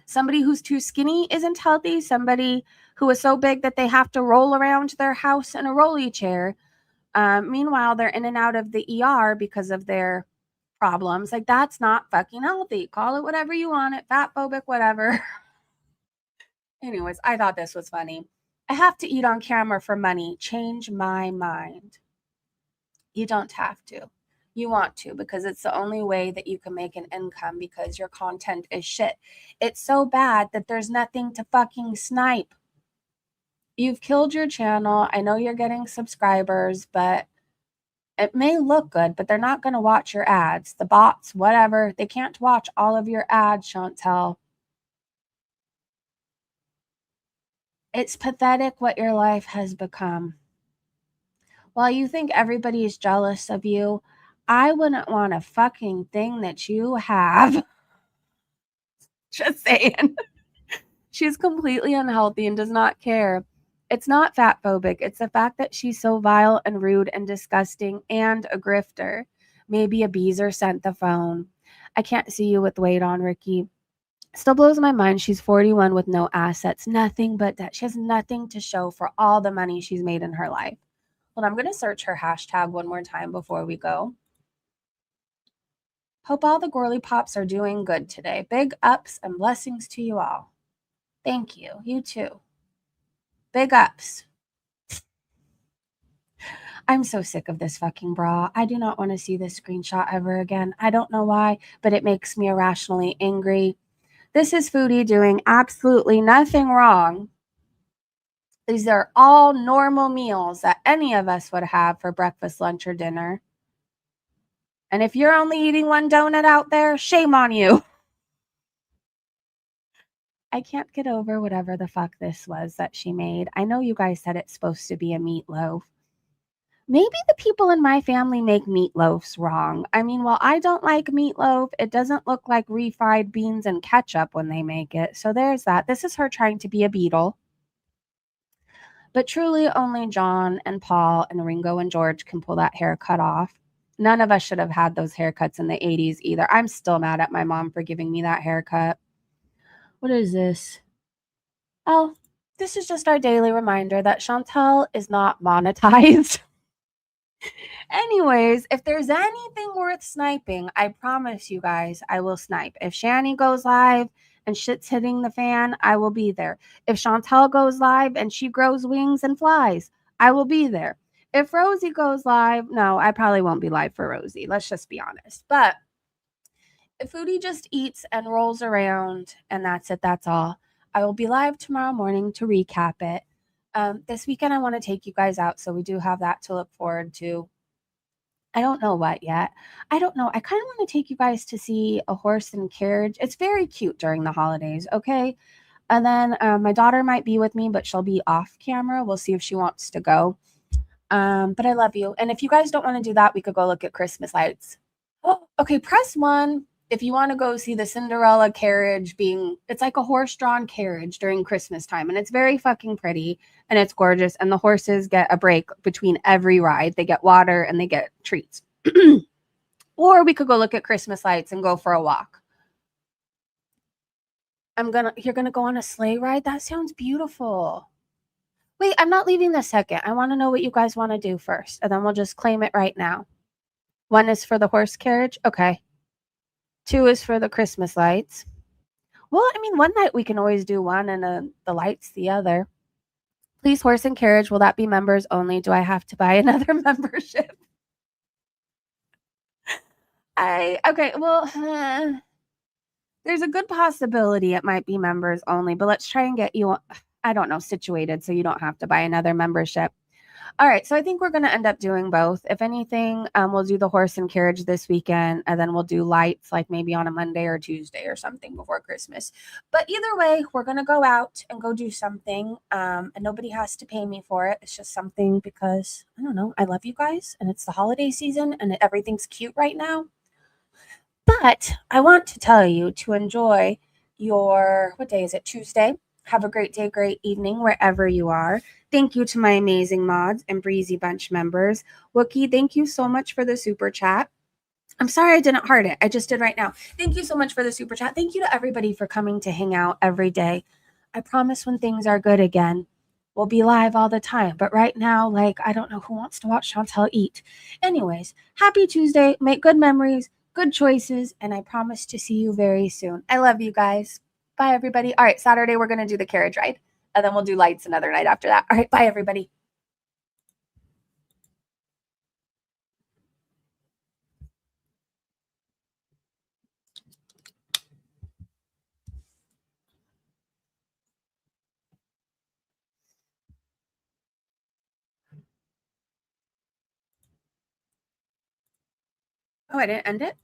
Speaker 2: Somebody who's too skinny isn't healthy. Somebody who is so big that they have to roll around their house in a rolly chair. Meanwhile, they're in and out of the ER because of their problems. Like, that's not fucking healthy. Call it whatever you want it, fat phobic, whatever. Anyways, I thought this was funny. I have to eat on camera for money. Change my mind. You don't have to. You want to because it's the only way that you can make an income because your content is shit. It's so bad that there's nothing to fucking snipe. You've killed your channel. I know you're getting subscribers, but it may look good, but they're not going to watch your ads. The bots, whatever, they can't watch all of your ads, Chantel. It's pathetic what your life has become. While you think everybody is jealous of you, I wouldn't want a fucking thing that you have. Just saying. She's completely unhealthy and does not care. It's not fat phobic. It's the fact that she's so vile and rude and disgusting and a grifter. Maybe a beezer sent the phone. I can't see you with weight on, Ricky. Still blows my mind. She's 41 with no assets, nothing but that. She has nothing to show for all the money she's made in her life. Well, I'm going to search her hashtag one more time before we go. Hope all the Gorley Pops are doing good today. Big ups and blessings to you all. Thank you. You too. Big ups. I'm so sick of this fucking bra. I do not want to see this screenshot ever again. I don't know why, but it makes me irrationally angry. This is Foodie doing absolutely nothing wrong. These are all normal meals that any of us would have for breakfast, lunch, or dinner. And if you're only eating one donut out there, shame on you. I can't get over whatever the fuck this was that she made. I know you guys said it's supposed to be a meatloaf. Maybe the people in my family make meatloafs wrong. I mean, while I don't like meatloaf, it doesn't look like refried beans and ketchup when they make it. So there's that. This is her trying to be a beetle. But truly, only John and Paul and Ringo and George can pull that haircut off. None of us should have had those haircuts in the 80s either. I'm still mad at my mom for giving me that haircut. What is this? Oh, this is just our daily reminder that Chantel is not monetized. Anyways, if there's anything worth sniping, I promise you guys, I will snipe. If Shani goes live and shit's hitting the fan, I will be there. If Chantel goes live and she grows wings and flies, I will be there. If Rosie goes live, no, I probably won't be live for Rosie. Let's just be honest. But if Foodie just eats and rolls around and that's it, that's all. I will be live tomorrow morning to recap it. This weekend, I want to take you guys out, so we do have that to look forward to. I don't know what yet. I don't know. I kind of want to take you guys to see a horse and carriage. It's very cute during the holidays, okay? And then my daughter might be with me, but she'll be off camera. We'll see if she wants to go. But I love you. And if you guys don't want to do that, we could go look at Christmas lights. Oh, okay, press 1 if you want to go see the Cinderella carriage it's like a horse-drawn carriage during Christmas time, and it's very fucking pretty, and it's gorgeous, and the horses get a break between every ride. They get water and they get treats. Or we could go look at Christmas lights and go for a walk. You're gonna go on a sleigh ride? That sounds beautiful. Wait, I'm not leaving the second. I want to know what you guys want to do first, and then we'll just claim it right now. 1 is for the horse carriage. Okay. 2 is for the Christmas lights. Well, I mean, one night we can always do one and the lights the other. Please, horse and carriage. Will that be members only? Do I have to buy another membership? Okay. Well, there's a good possibility it might be members only, but let's try and get you, I don't know, situated so you don't have to buy another membership. All right, so I think we're going to end up doing both. If anything, we'll do the horse and carriage this weekend, and then we'll do lights like maybe on a Monday or Tuesday or something before Christmas. But either way, we're going to go out and go do something, and nobody has to pay me for it. It's just something because, I don't know, I love you guys, and it's the holiday season, and everything's cute right now. But I want to tell you to enjoy what day is it? Tuesday. Have a great day, great evening, wherever you are. Thank you to my amazing mods and Breezy Bunch members. Wookie, thank you so much for the super chat. I'm sorry I didn't heart it. I just did right now. Thank you so much for the super chat. Thank you to everybody for coming to hang out every day. I promise when things are good again, we'll be live all the time. But right now, I don't know who wants to watch Chantel eat. Anyways, happy Tuesday. Make good memories, good choices, and I promise to see you very soon. I love you guys. Bye, everybody. All right, Saturday, we're going to do the carriage ride, and then we'll do lights another night after that. All right, bye, everybody. Oh, I didn't end it?